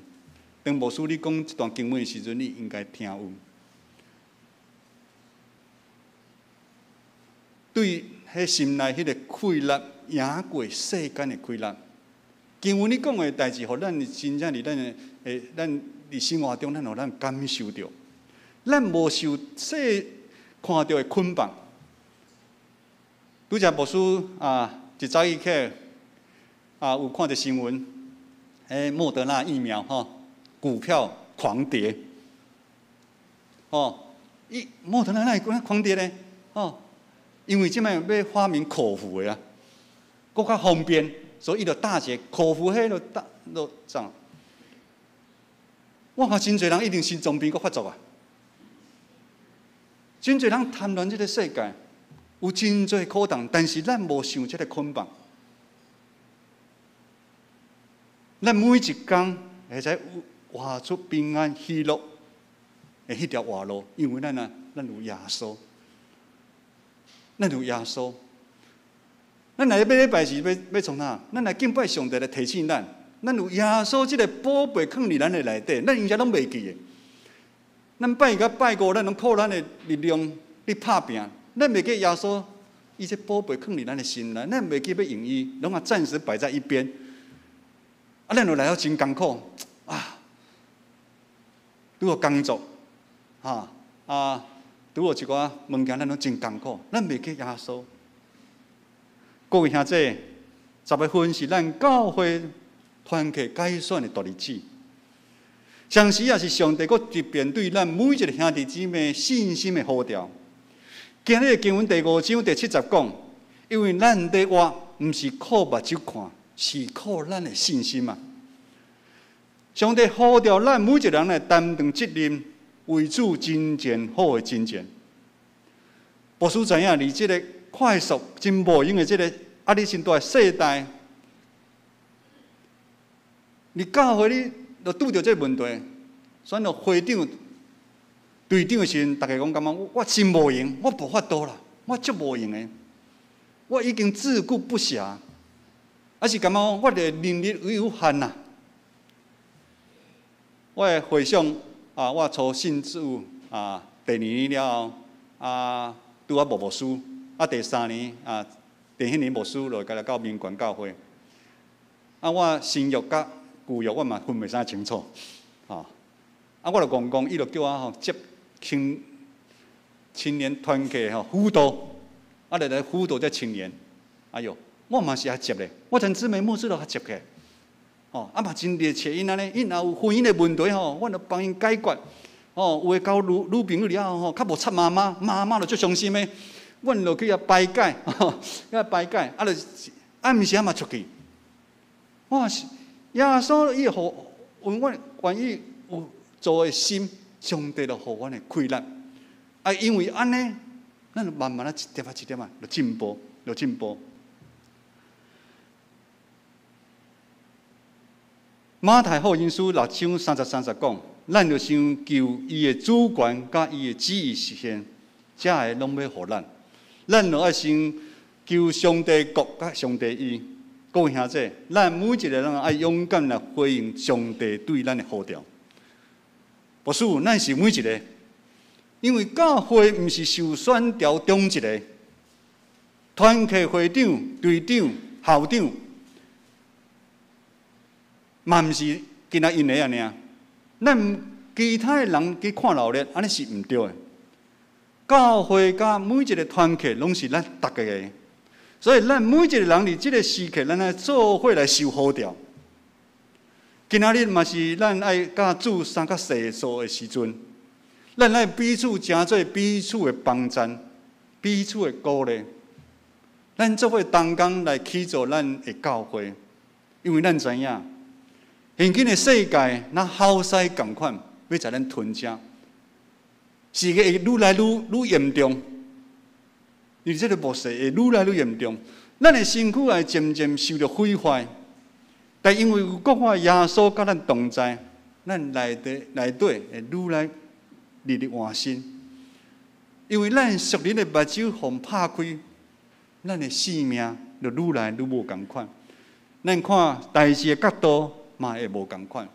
当牧师你讲这段经文的时阵，你应该听有。对迄心内迄个快乐，赢过世间的快乐。经文你讲的代志，互咱真正伫咱伫生活中，咱互咱感受到，咱无受看到的捆绑。拄则牧师一早起有看到新闻，莫德纳疫苗股票狂跌，莫德纳哪会狂跌呢？因为即摆要发明口服的啊，搁较方便，所以伊就大些口服迄就涨。我看真侪人一定心脏病搁发作啊！真侪人贪恋这个世界，有真侪苦痛，但是咱无想这个捆绑。咱每一天会使活出平安喜乐的迄条活路，因为咱有耶稣，咱有耶稣。咱来礼拜是要从哪？咱来敬拜上帝来提醒咱，咱有耶稣这个宝贝放伫咱的内底，咱永远拢袂记的。咱拜甲拜五，咱拢靠咱的力量去打拼，咱袂记耶稣，伊这宝贝放伫咱的心内，咱袂记要用伊，拢暂时摆在一边。啊，咱就来到真艰苦啊，拄有工作，拄有一寡物件，咱拢真艰苦，咱袂记耶稣。各位兄弟，10月份是咱教会团契改选的大日子。相时也是上帝，特别对咱每一个兄弟姊妹信心的呼召。今日经文第5章第70讲，因为咱在活，毋是靠目睭看，是靠咱的信心嘛。上帝呼召咱每一个人来担当责任，为主真正好的真正。牧师知影，伫这个快速真无用的这个压力真大的世代，你教会你就拄着这个问题，选了会长、队长的时阵，大家讲感觉我真无用，我无法度啦，我足无用的，我已经自顾不暇，还是感觉我的能力有限啦。我的回想我初信主第2年了后拄牧师第3年第迄年牧师就甲来到民权教会我新约甲旧约我嘛分袂啥清楚我就讲伊就叫我接青年团契辅导来辅导这青年。哎哟，我嘛是遐接咧，我连姊妹牧师都遐接起。嘛真热切，因安尼，因若有婚姻的问题我就帮因解决。有诶交女朋友了后较无插妈妈就足伤心的，阮就去遐排解，遐排解，就暗时嘛出去。哇，耶稣伊互阮愿意有做诶心，上帝就互阮诶开朗。因为安尼，咱就慢慢一点一点就进步，进步。马太福音书6章30讲，咱就先求伊的主权甲伊的旨意实现，才会拢要互咱。咱就要先求上帝国甲上帝义。各位兄弟，咱每一个人要勇敢来回应上帝对咱的呼召。不是，咱是每一个，因为教会毋是受选调中一个，团契会长、队长、校长。嘛毋是今仔因个安尼咱其他的人去看劳力，安尼是毋对的。教会甲每一个团契拢是咱大家的，所以咱每一个人伫即个时刻，咱爱做伙来受呼召。今仔日嘛是咱爱甲主相较细数的时阵，咱爱彼此诚做彼此的帮衬，彼此的鼓励。咱做伙同工来起造咱的教会，因为咱知影。现今的世界，那好势共款，要在咱吞吃，世界会愈来愈严重，而这个末世会愈来愈严重，咱的身躯也渐渐受到毁坏。但因为有国外耶稣甲咱同在，咱内底会愈来日换新。因为咱属灵的目睭互拍开，咱的性命就愈来愈无共款。咱看代志的角度。嘛会无共款。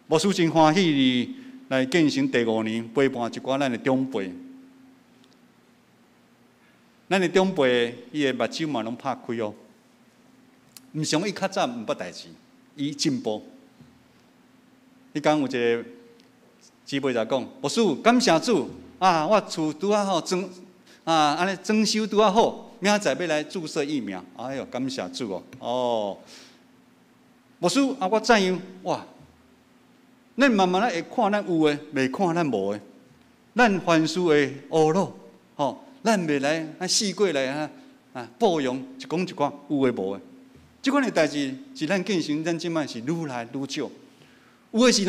牧师真欢喜来建成第5年，陪伴一寡咱的长辈。咱的长辈伊的目睭嘛拢拍开哦。毋像伊较早毋捌代志，伊进步。迄天有一个姊妹就讲：牧师，感谢主我厝拄好安尼装修拄好，明仔载要来注射疫苗。哎哟，感谢主哦。牧师我知影哇，咱慢慢会看咱有诶，袂看咱无诶。咱凡事会学咯，咱袂来四过来报用，一讲一寡有诶无诶。即款诶代志是咱建成，咱即摆是愈来愈少。有诶是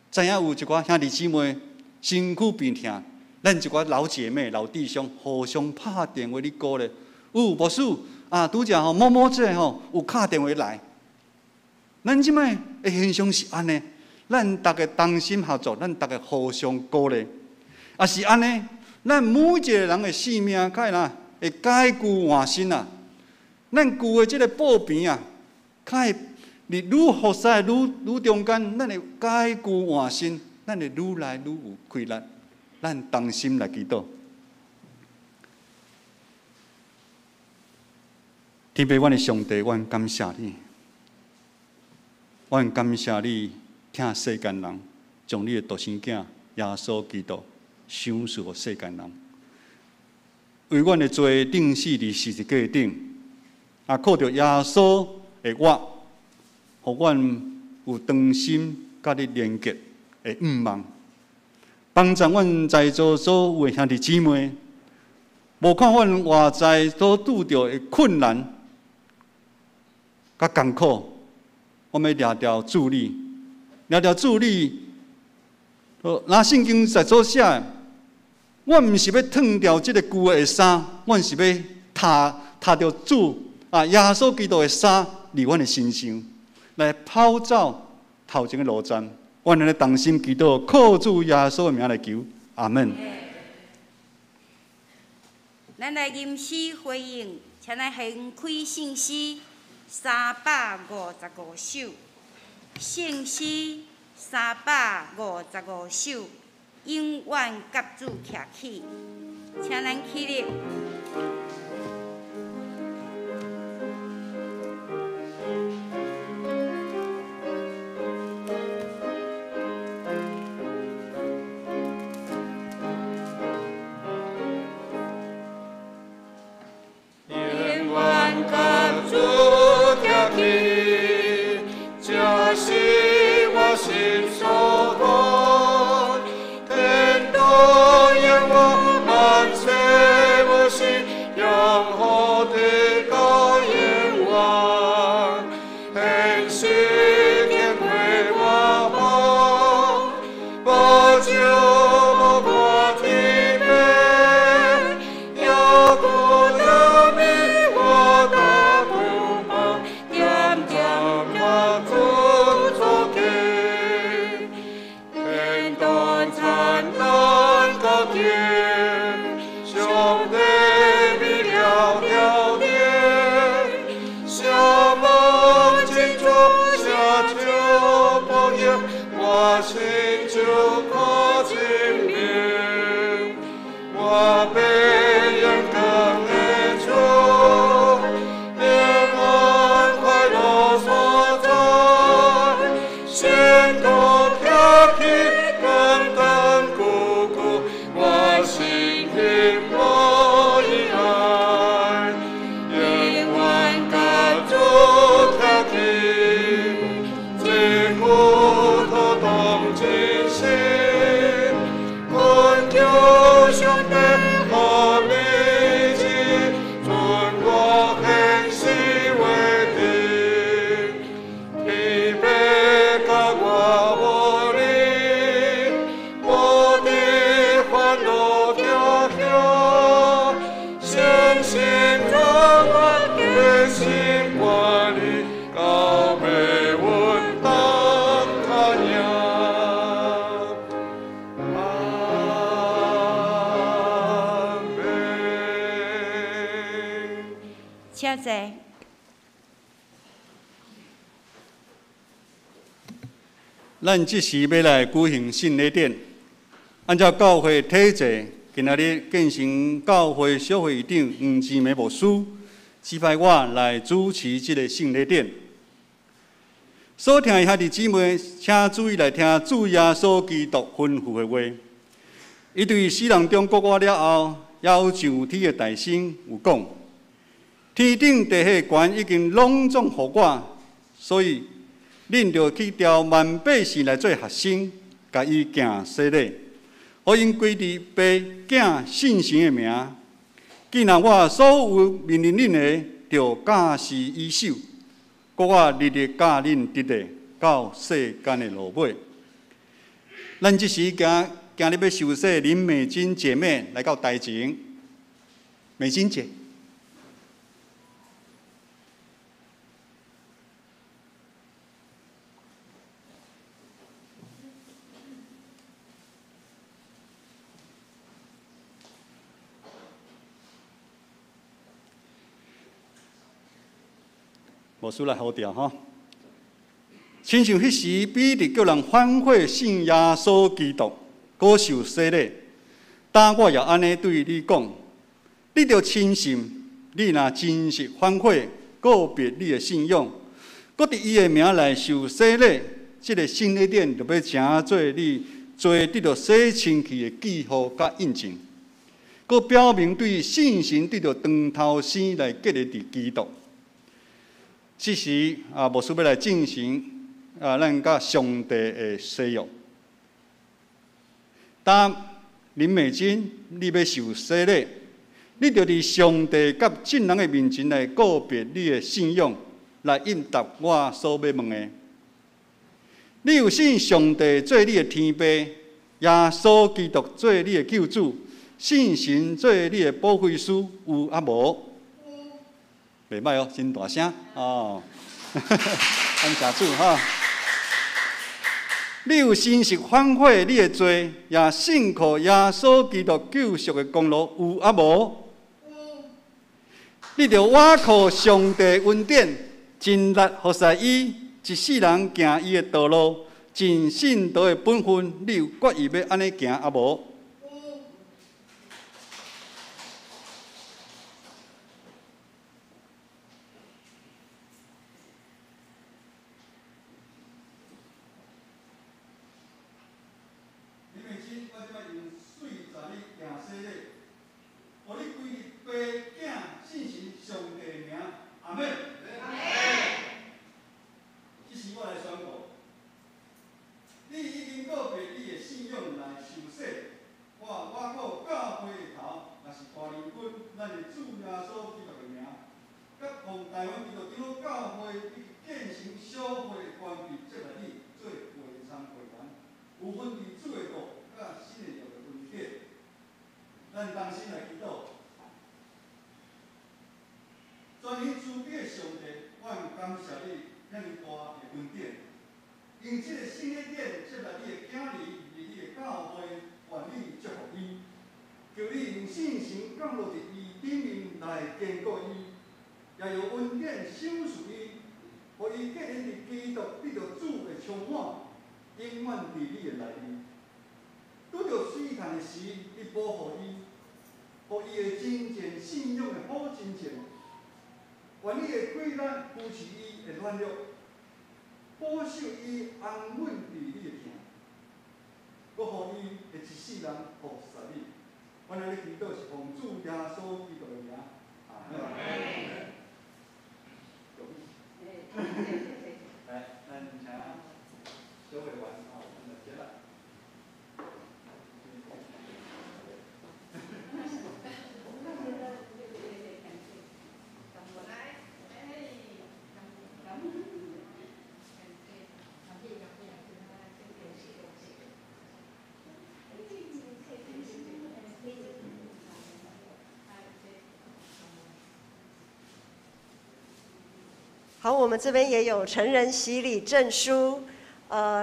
知影有一寡兄弟姊妹身躯病痛，咱一寡老姐妹、老弟兄互相拍电话咧鼓励。牧师啊，拄则某某这有敲电话来。咱即摆的现象是安尼，咱大家同心合作，咱大家互相鼓励，也是安尼。咱每一个人的性命，会解救换新啊！咱旧的这个布边啊，会你愈服侍愈中间，咱会解救换新，咱会愈来愈有快乐。咱同心来祈祷。天父，阮的上帝，阮感谢你，阮感谢你，听世间人将你的独生囝耶稣基督赏赐予世间人，为阮的罪钉死伫十字架顶，靠着耶稣的活，互阮有长心甲你连结的愿望，帮助阮在座所有兄弟姊妹，无看阮外在所拄着的困难甲艰苦，我们抓牢主你，抓牢主你。拿圣经在所写，我毋是要脱掉这个旧的衫，我是要踏着主耶稣基督的衫伫阮的身上，来跑走头前的路站。我们来同心祈祷，靠主耶稣的名来求，阿门。咱来吟诗回应，请来献开圣诗355首，圣诗355首，永远甲主徛起，请咱起立。请坐。咱即时要来举行圣礼典，按照教会体制，今仔日建成教会小会议长黄志美牧师指派我来主持这个圣礼典。所听的兄弟姊妹，请注意来听主耶稣基督吩咐的话。伊对死人中国我了后，要上天的大神有讲：天顶地下权已经拢总互我，所以恁着去调万百姓来做学生，甲伊行洗礼，互因归伫爸、囝、圣神的名。既然我所有命令恁的，着假施以守，故我日日教恁直地到世间的落尾。咱即时行今日要受洗林美金姐妹来到台前，美金姐。无输来好调哈。亲像迄时彼得叫人反悔信耶稣基督，果受洗礼。但我也安尼对你讲，你着亲信，你若真实反悔，告别你的信仰，搁伫伊的名内受洗礼，即个新的典就要成做你做得到洗清气的记号甲印证，搁表明对信心得到长头生来建立伫基督。即时牧师要来进行咱甲上帝的洗约。当林美金，你要受洗礼，你着伫上帝甲众人的面前来告别你的信仰，来应答我所要问的。你有信上帝做你的天父，耶稣基督做你的救主，信神做你的保惠师，有啊无？袂歹哦，真大声哦！感谢主哈！你有真实反悔你的罪，也信靠耶稣基督救赎的功劳，有啊无？你着倚靠上帝恩典，尽力服侍伊，一世人行伊的道路，尽信道的本分，你有决意要安尼行啊无？咱当心来祈祷，全能慈悲的上帝，我感谢你遐尼大的恩典，用这个新的典接纳你的囝儿，伫你的教会，愿你祝福伊，求你用信心降落伫伊顶面来坚固伊，也用恩典修饰伊，互伊建立伫基督得到主的充满，永远伫你的内面。拄着试探的时，你保护伊。互伊会真正信仰的好真正，愿你会贵咱扶持伊的软弱，保守伊安稳伫你的听，搁互伊会一世人服侍你。我安尼祈祷是奉主耶稣基督的名，阿门。来，咱请小会员咱就接来。好，我们这边也有成人洗礼证书。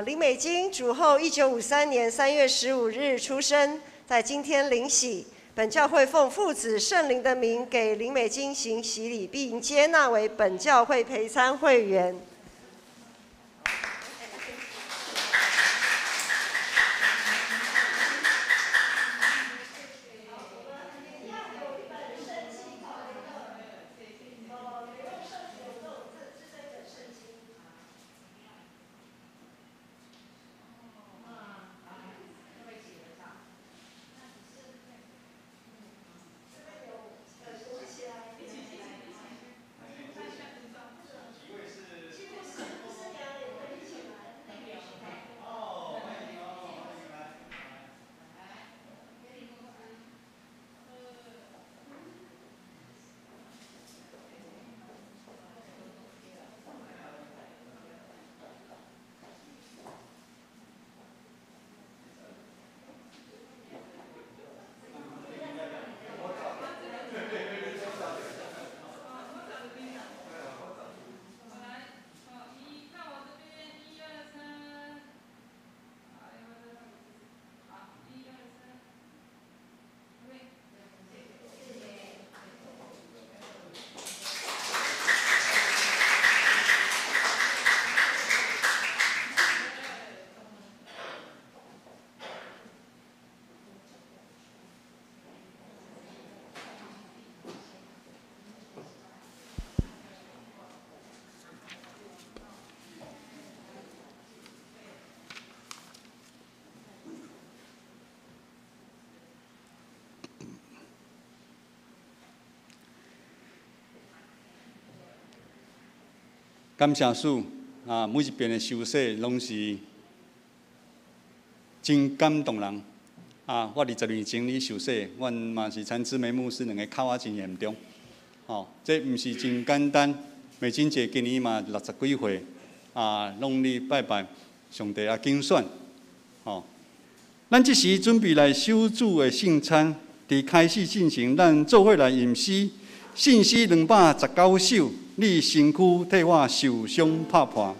林美金主后1953年3月15日出生，在今天领洗。本教会奉父子圣灵的名给林美金行洗礼，并接纳为本教会陪参会员。几位是感谢主啊，每一遍的受洗拢是真感动人啊！我20年前哩受洗，阮嘛是参姊妹牧师两个口仔真严重，这毋是真简单。美金姐今年嘛60几岁啊，拢咧拜拜上帝啊，竞选咱即时准备来守主的圣餐，伫开始进行，咱做伙来吟诗，信诗219首，你身躯替我受伤拍破。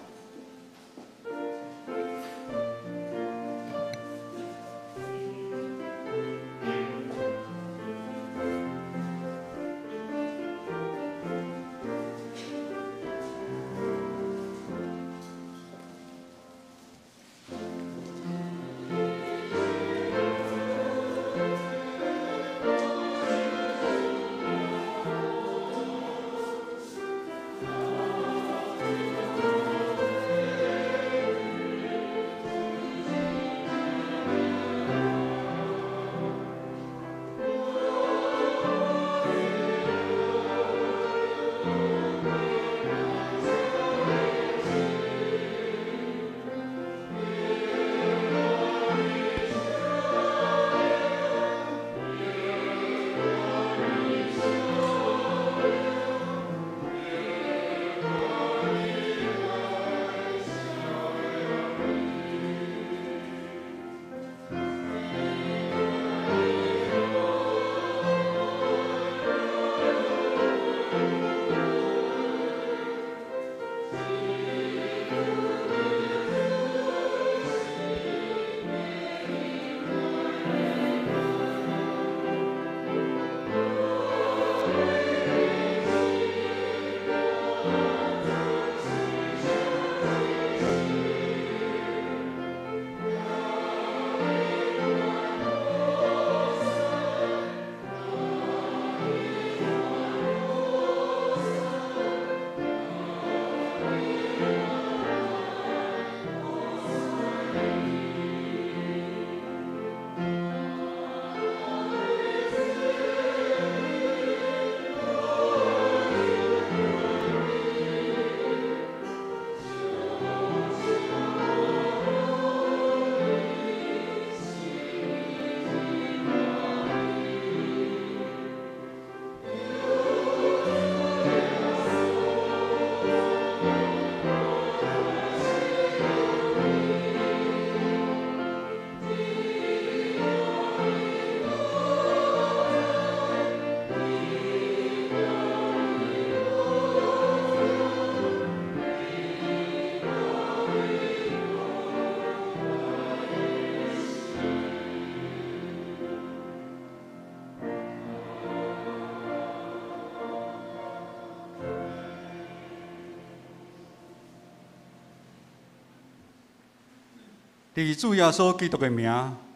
伫主耶稣基督的名，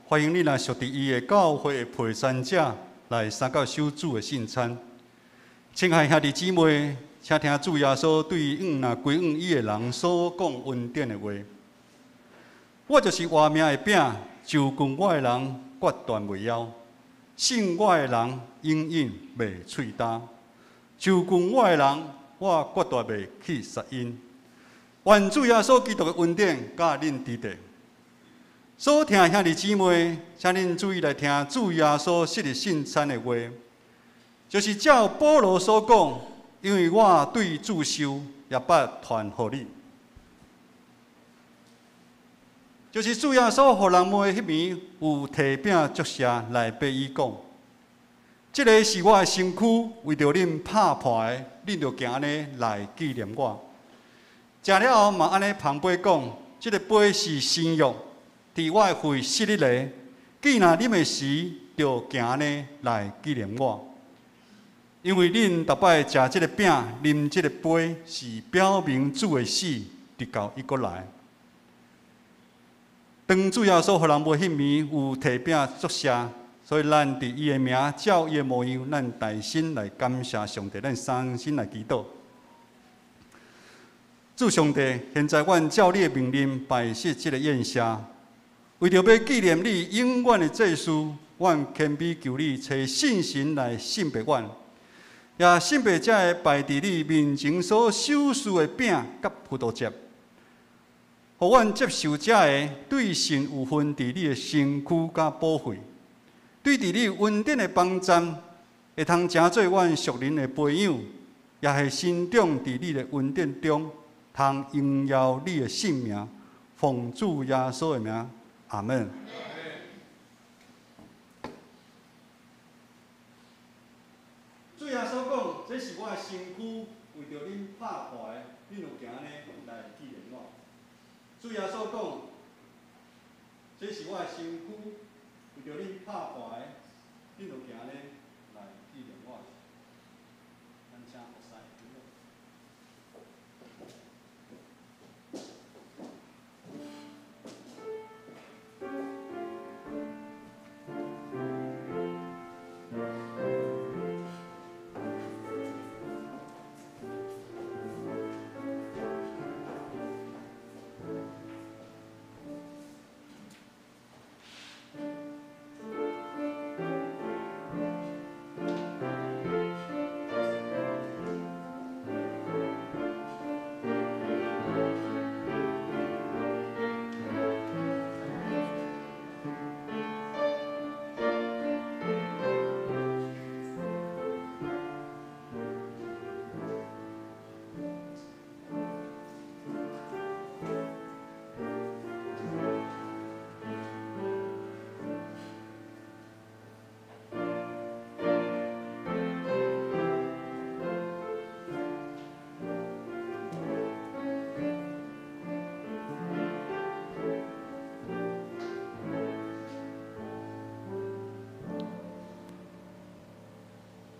欢迎你来属伫伊的教会的陪参者来参加守主的圣餐。亲爱兄弟姊妹，请听主耶稣对归伊的人所讲恩典的话。我就是活命的饼，就近我的人决断袂枵，信我的人永远袂喙焦。就近我的人，我决断袂去杀因。愿主耶稣基督的恩典甲恁伫地。所听兄弟姊妹，请恁注意来听主耶稣昔日圣餐的话，就是照保罗所讲，因为我对主受，也捌传互你。就是主耶稣互人摸迄暝有提饼祝谢来对伊讲，这个是我的身躯，为着恁拍破的，恁就行安尼来纪念我。食了后嘛安尼旁杯讲，这个杯是新约。伫我的肺洗你咧，既然啉的时，就行安尼来纪念我。因为恁逐摆食即个饼、啉即个杯，是表明主的死，直到伊过来。当主耶稣互人无迄暝有提饼祝谢，所以咱伫伊的名，照伊的模样，咱大心来感谢上帝，咱三心来祈祷。主上帝，现在阮照你的命令摆设即个宴社。为着要纪念你永远的祭司，阮谦卑求你，找信神来信别阮。也信拜者会摆伫你面前所守事的饼甲葡萄汁，互阮接受者会对神有份伫你的身躯甲保惠，对伫你恩典的帮站，会通成做阮属灵的培养，也会生长伫你的恩典中，通荣耀你的性命。奉主耶稣的名，阿门。主耶稣讲，这是我的身躯，为着恁拍破的，恁有行呢来纪念我。主耶稣讲，这是我的身躯，为着恁拍破的，恁有行呢来纪念我。咱请服侍。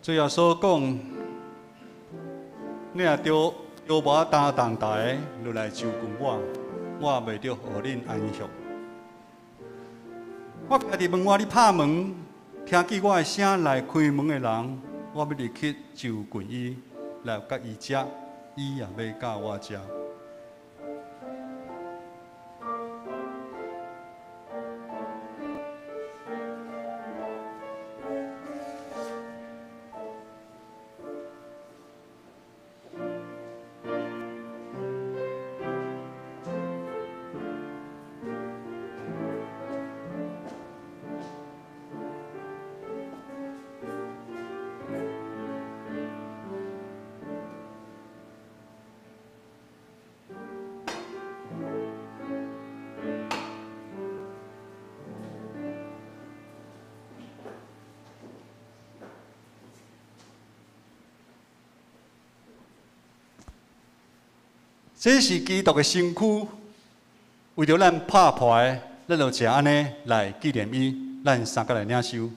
主耶稣讲，你若着无担重担的，落来求近我，我袂着互恁安息。我家己问我咧拍门，听见我的声来开门的人，我要立刻就近伊，来甲伊食，伊也要甲我食。这是基督的身躯，为着咱拍破的，咱就这安尼来纪念伊。咱三个来领受。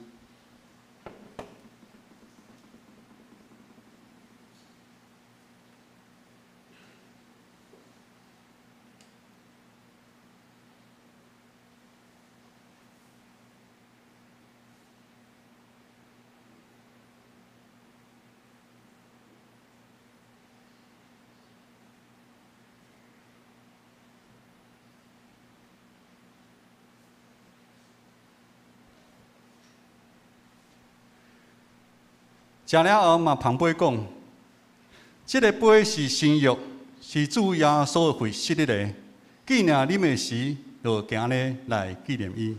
食了后嘛，旁边讲，这个杯是新约，是主耶稣的血洗的个，纪念啉的时，就行咧来纪念伊。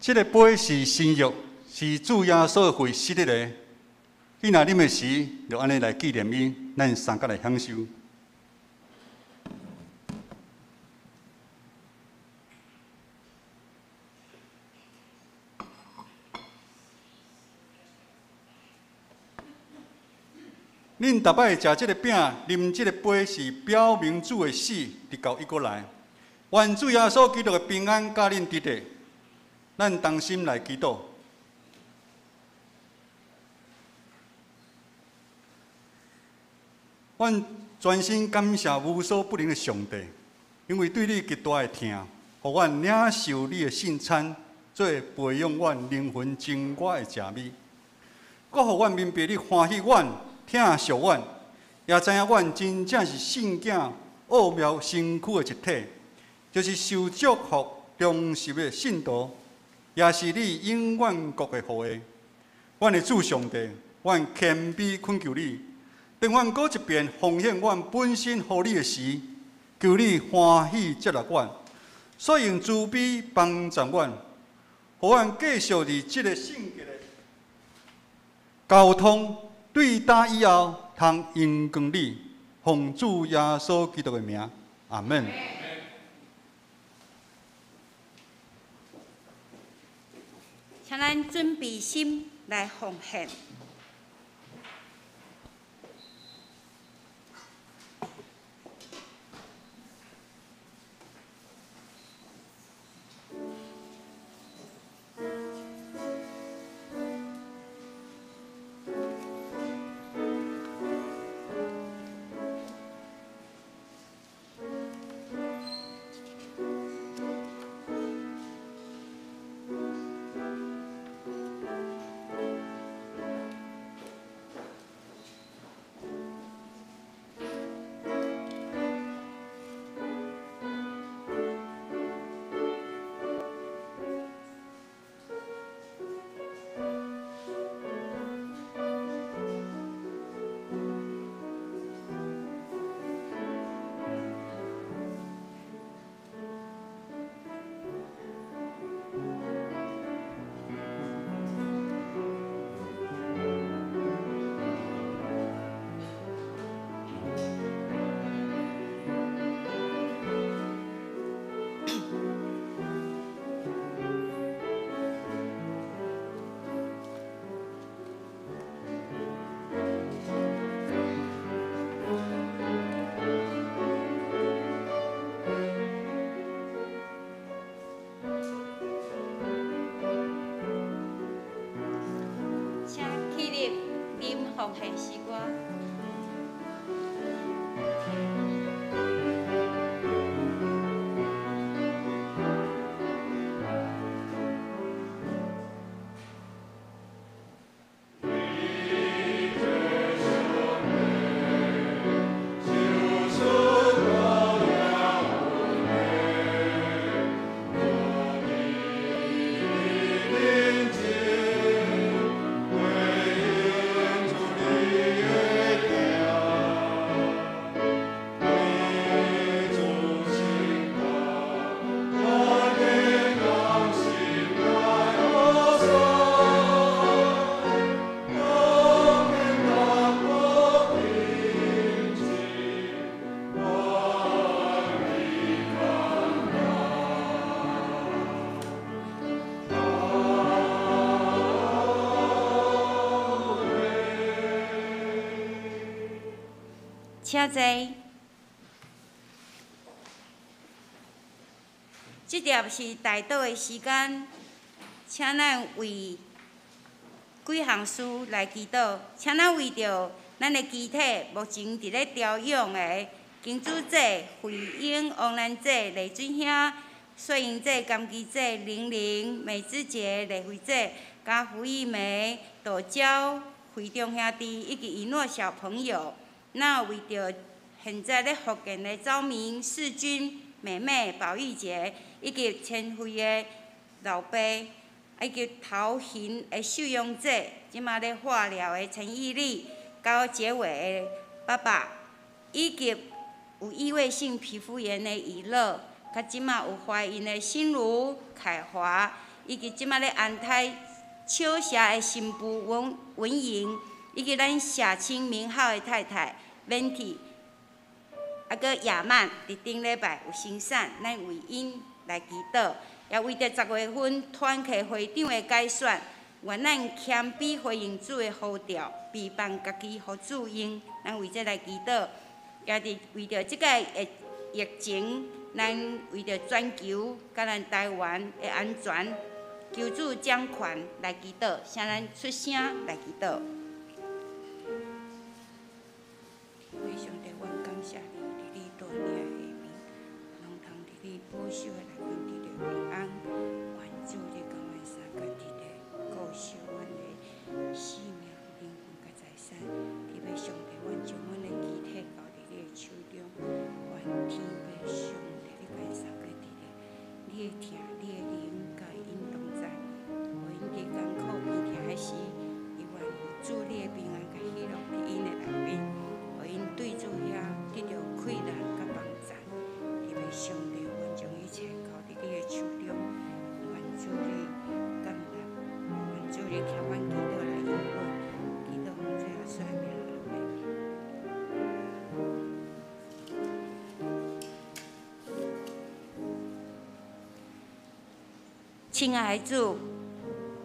这个杯是新约，是主耶稣的血洗的个。伊若啉的时，就安尼来纪念伊，咱三甲来享受。恁逐摆食即个饼、啉即个杯，是表明主的死直到伊过来。愿主耶稣基督的平安甲恁伫地。咱同心来祈祷。阮全心感谢无所不能的上帝，因为对你极大的疼，互阮领受你的圣餐，做培养阮灵魂精华的食物，搁互阮明白你欢喜阮、疼惜阮，也知影阮真正是圣囝奥妙身躯的一体，就是受祝福、忠实的信徒，也是你永远国的后裔。阮的主上帝，阮谦卑恳求你。等阮过一遍奉献阮本身予你的时，求你欢喜接纳阮，所用慈悲帮助阮，互阮继续伫即个圣洁的交通对答以后，通荣光你，奉主耶稣基督的名，阿门。请咱准备心来奉献。奉献诗歌。请坐。这条是代祷的时间，请咱为几项事来祈祷。请咱为着咱的机体目前伫咧调养的金主节、慧英、王兰姐、丽准兄、摄影姐、甘基姐、玲玲、美芝姐、丽慧姐、加胡一梅、朵娇、惠中兄弟以及一诺小朋友。那为着现在咧福建的周明、世军、美美、宝玉姐，以及千惠的老爸，以及头型的秀容姐，即马咧化疗的陈义丽，到结尾的爸爸，以及有异位性皮肤炎的怡乐，甲即马有怀孕的心如、凯华，以及即摆咧安泰笑社的新妇文莹，以及咱社青名校的太太免体，啊个亚曼伫顶礼拜有生产，咱为因来祈祷，也为着10月份团契会长的改选，愿咱谦卑回应主的呼召，备办家己互主用，咱为这来祈祷，也伫为着即个疫情，咱为着全球甲咱台湾的安全，求主掌权来祈祷，请咱出声来祈祷。非常地，阮感谢你，伫你大领的下面，拢通伫你保守的内面得到平安。愿主你甘愿三甲伫咧保守阮的生命、灵魂甲财产。特别上帝，阮将阮的肢体交伫你的手中，愿天父上帝你甲伊三甲伫咧，你的听，你的灵甲伊引动在，互因伫艰苦边听迄时，伊愿有主你的平安甲喜乐伫因的内面。因对主遐得到快乐甲帮助，特别上帝，阮将一切交伫你的手中，愿主你感恩，愿主你听阮祈祷来应允，祈祷奉这耶稣的名阿门。亲爱的主，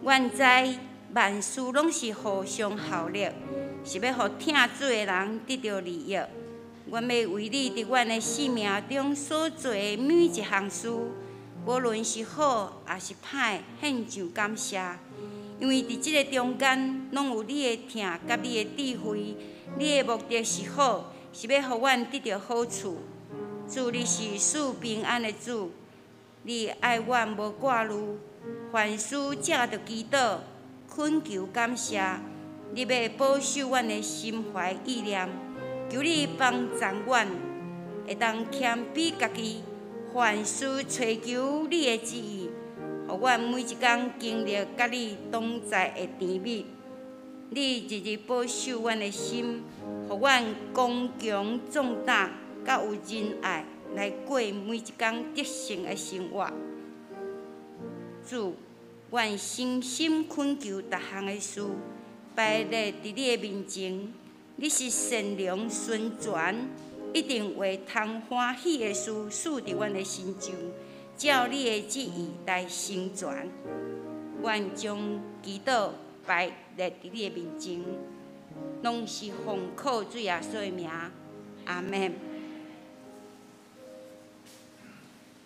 愿知万事拢是互相效力。是要互听主的人得到利益。阮要为你伫阮的生命中所做的每一项事，无论是好也是歹，献上感谢。因为伫即个中间，拢有你的听甲你的智慧，你的目的是好，是要互阮得到好处。主，你是赐平安的主，你爱阮无挂虑，凡事正着祈祷，恳求感谢。你要保守阮的心怀意念，求你帮助阮，会当谦卑家己，凡事追求你的旨意，互阮每一工经历甲你同在的甜蜜。你日日保守阮的心，互阮刚强壮大，甲有仁爱，来过每一工得胜的生活。主，愿诚心恳求逐项的事。摆列伫你的面前，你是善良纯全，一定为通欢喜的事赐伫阮的心中，照你的旨意来成全。愿将祈祷摆列伫你的面前，拢是奉靠主耶稣的名，阿门。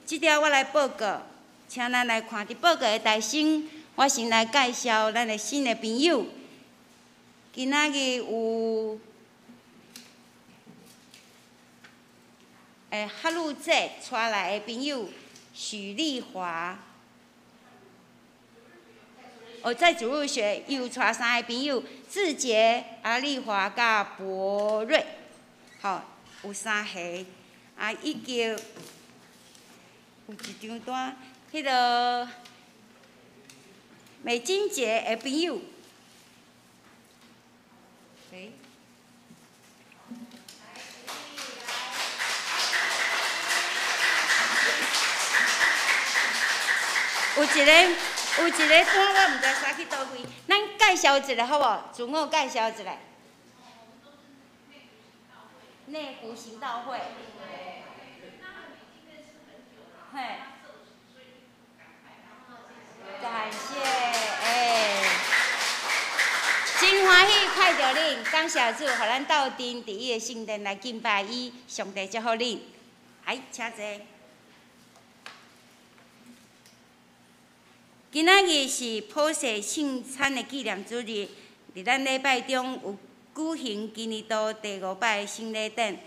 即条我来报告，请咱来看伫报告的台先，我先来介绍咱的新的朋友。今仔日有哈鲁节带来的朋友许丽华，在主日学又带3个朋友志杰、阿丽华甲博瑞，吼有3个，以及有一张单，迄个美金节的朋友。有一个单，我毋知塞去倒位，咱介绍一下好无？自我介绍一下。内湖行道会。嘿。感谢，真欢喜看到恁，感谢主，互咱斗阵伫伊的圣殿来敬拜伊，上帝祝福恁。请坐。今仔日是普世圣餐的纪念主日，伫咱礼拜中有举行今年度第5摆的圣礼典。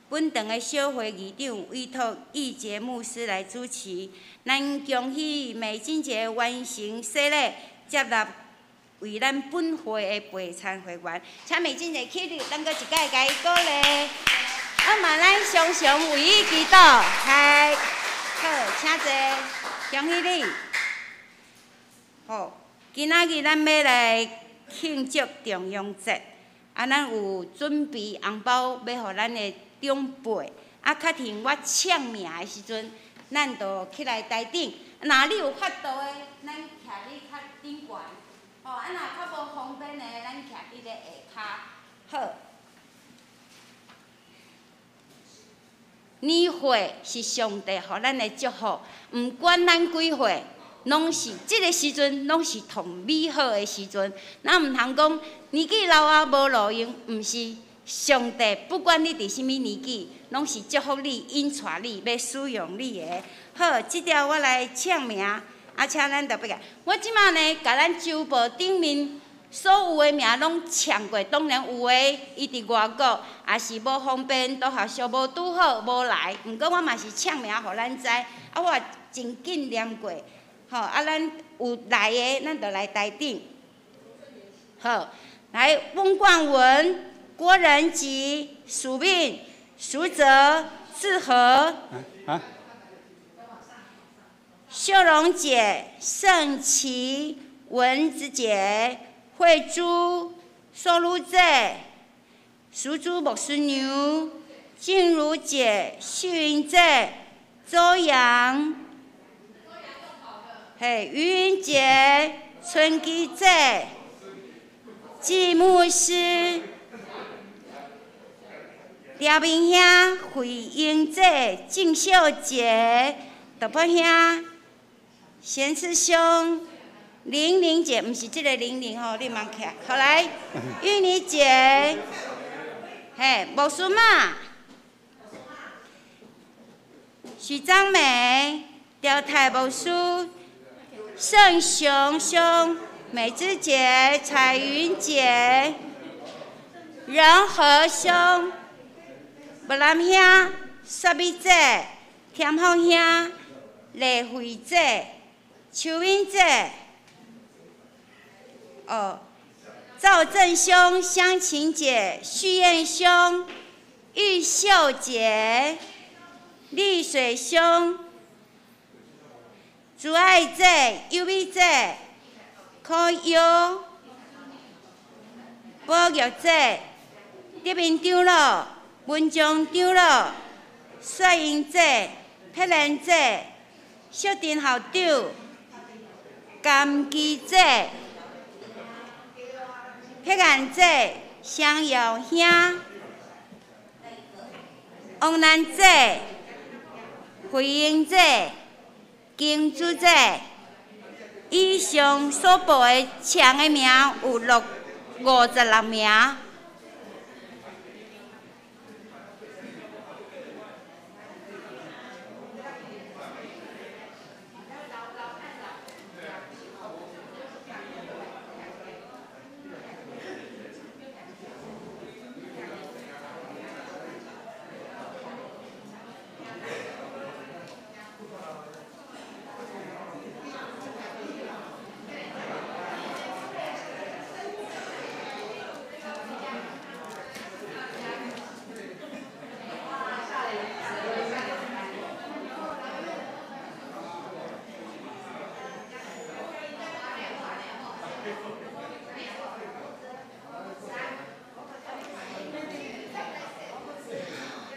本堂的小会议长委托义杰牧师来主持。咱恭喜美金节完成洗礼，接纳为咱本会的陪餐会员。请美金节起立，咱搁一摆甲伊鼓励。嘛，咱常常为伊祈祷。好，请坐，恭喜你。好，今仔日咱要来庆祝重阳节，咱有准备红包要互咱的长辈。确定我唱名的时阵，咱就起来台顶，若你有法度的，咱徛你较顶悬，吼，啊，若较无方便的，咱徛你咧下骹。好，年岁是上帝互咱的祝福，毋管咱几岁，拢是即个时阵，拢是同美好的时阵。咱毋通讲年纪老啊无路用，毋是。上帝不管你伫什物年纪，拢是祝福你、引带你，要使用你的。好，即条我来唱名，请咱特别个。我即马呢，甲咱周报顶面所有的名拢唱过，当然有诶，伊伫外国，也是无方便，到学校无拄好，无来。毋过我嘛是唱名，互咱知。我真紧念过，吼，咱有来的，咱就来台顶。好，来翁冠文。郭仁吉、苏敏、苏泽、志和、秀荣姐、盛琪、文子姐、慧珠、苏如姐、苏珠莫孙牛、静茹姐、旭云姐、周阳、于云姐、春吉姐、季牧师。廖明兄、惠英姐、郑秀姐、大伯兄、贤慈兄、玲玲姐，毋是即个玲玲吼，你茫起来。好来，玉妮姐，木孙妈、许章美、廖太木叔、盛雄兄、美芝姐、彩云姐、仁和兄。木兰兄、雪美姐、田凤兄、丽慧姐、邱敏姐，赵正兄、香琴姐、徐燕兄、玉秀姐、丽水兄、朱爱姐、优美姐、柯优、宝玉姐、叶明长老。文章长老、帅英姐、佩莲姐、小丁校长、甘基姐、佩安姐、香瑶兄、王兰姐、惠英姐、金珠姐，以上所报的唱的名有56名。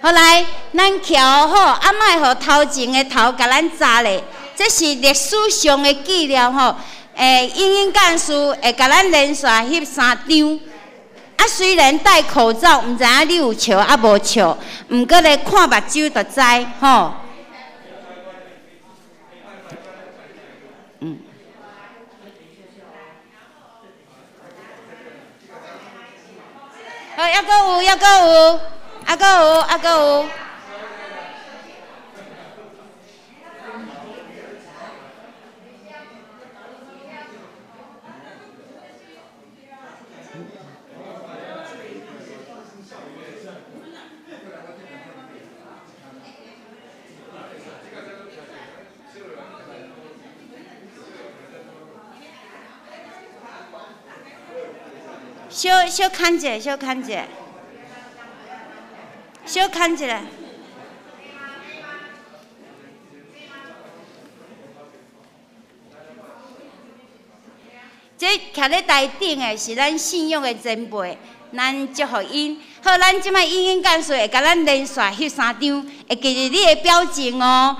好来，咱翘好，莫互头前的头甲咱砸咧。这是历史上的纪念吼。英英干事会甲咱连续翕3张。虽然戴口罩，毋知影你有笑啊无笑，毋过咧看目睭就知吼。好，还阁有。还阁有。小看者。小看一下，这徛咧台顶的是咱信仰的前辈，咱祝福因。好，咱即摆英英干事会甲咱连续翕3张，会记住你的表情哦。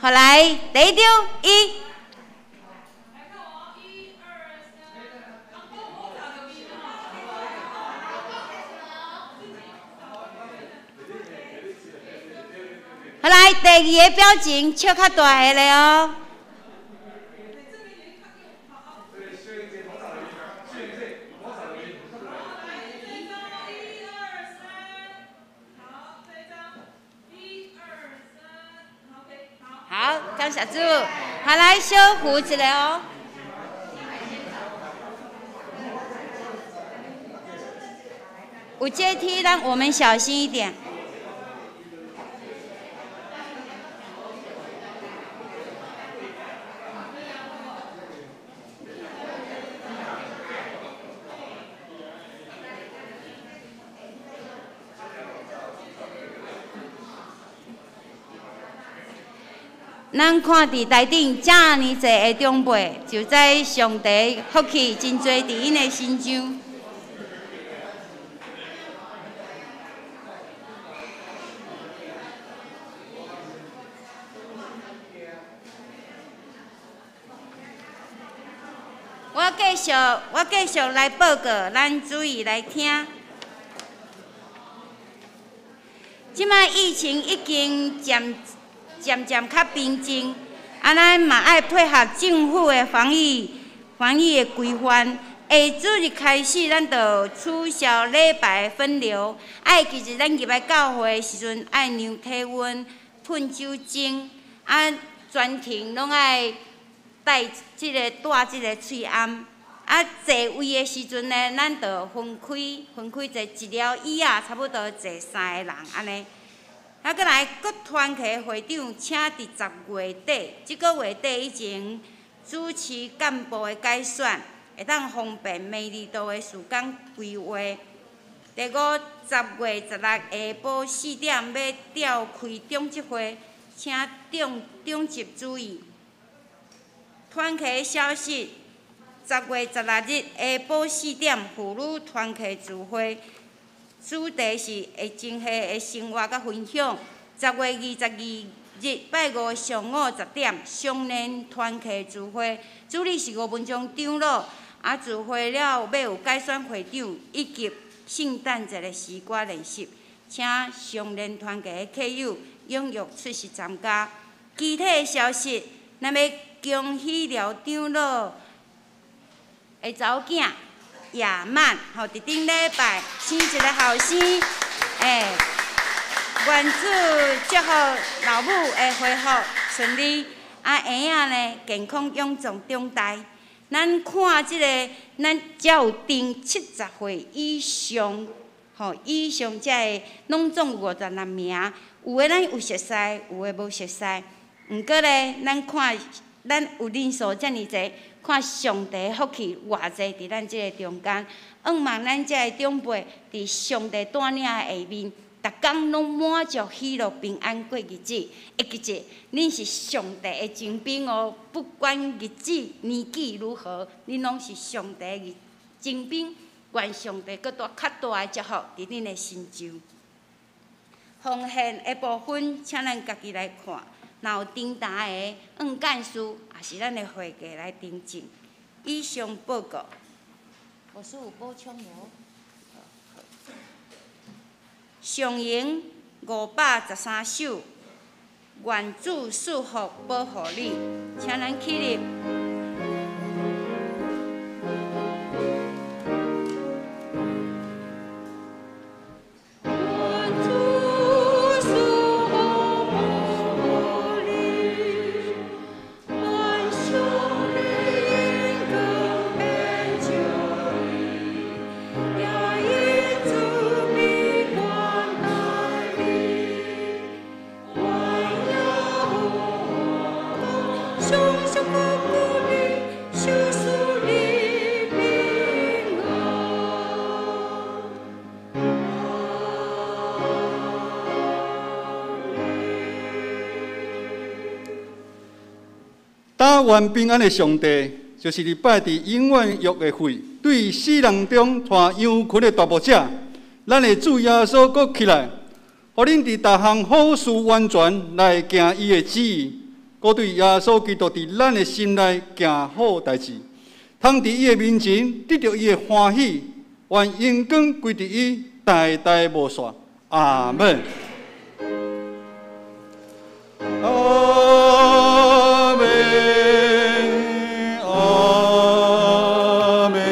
好来，第一张1。好来，第2个表情，笑较大个咧哦。好，感谢主。好来，小扶一下哦。有阶梯，让我们小心一点。咱看伫台顶遮尔济个长辈，就知上帝福气真多伫因个身上。我继续来报告，咱注意来听。即摆疫情已经渐较平静，咱嘛爱配合政府的防疫的规范。下主日开始，咱就取消礼拜分流。其实咱入来教会的时阵，爱量体温、喷酒精，全程拢爱带即个喙罨。坐位的时阵呢，咱就分开坐一条椅仔，差不多坐3个人安尼。搁来，团契会长请伫10月底，即个月底以前主持干部的改选，会当方便每日度的时间规划。第5，10月16下晡4点要召开中执会，请中执注意。团契消息：10月16日下晡4点妇女团契聚会。主题是会正系的生活甲分享。10月22日拜5上午10点，双联团契聚会。主理是吴文忠长老。聚会了后，要有改选会长以及圣诞节的诗歌练习，请双联团契的客友踊跃出席参加。具体的消息，咱要恭喜了长老的查某囝。亚曼，伫顶礼拜生一个后生，愿主祝福老母会恢复顺利，儿仔呢健康永壮长大。咱看咱只有定70岁以上，以上才会拢总56名，有诶咱有熟悉，有诶无熟悉。毋过呢，咱看咱有人数遮尔济。看上帝福气偌济伫咱即个中间，望咱遮个长辈伫上帝带领下面，逐工拢满足喜乐平安过日子。会记者，恁是上帝的精兵哦，不管日子年纪如何，恁拢是上帝的精兵。愿上帝搁大较大的祝福伫恁的身上。奉献的部分，请咱家己来看。若有订单的，干事也是咱的会计来订正。以上报告。老师有补充无？上营513首，愿主祝福保护你，请咱起立。打愿平安的上帝，就是礼拜伫永远约的会，对死人中带羊群的大牧者，咱的主耶稣搁起来，互恁伫逐项好事完全来行伊的旨意，搁对耶稣基督伫咱的心内行好代志，通伫伊的面前得到伊的欢喜，愿荣光归伫伊，代代无煞。阿门。阿门。阿门。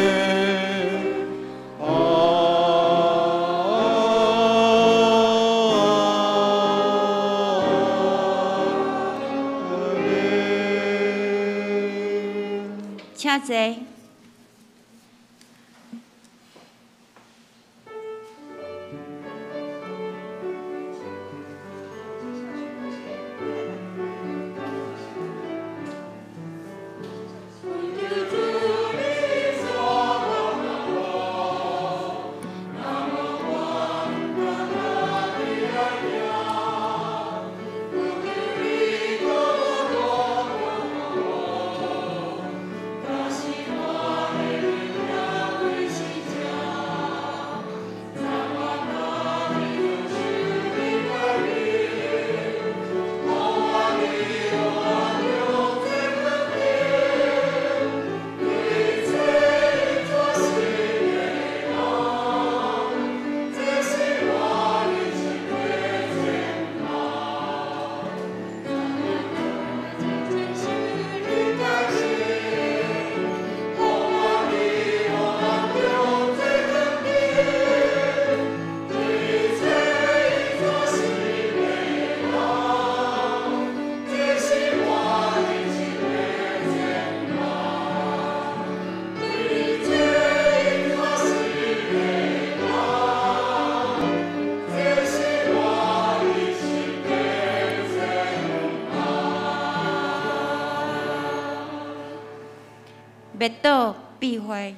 请坐。灭道必坏。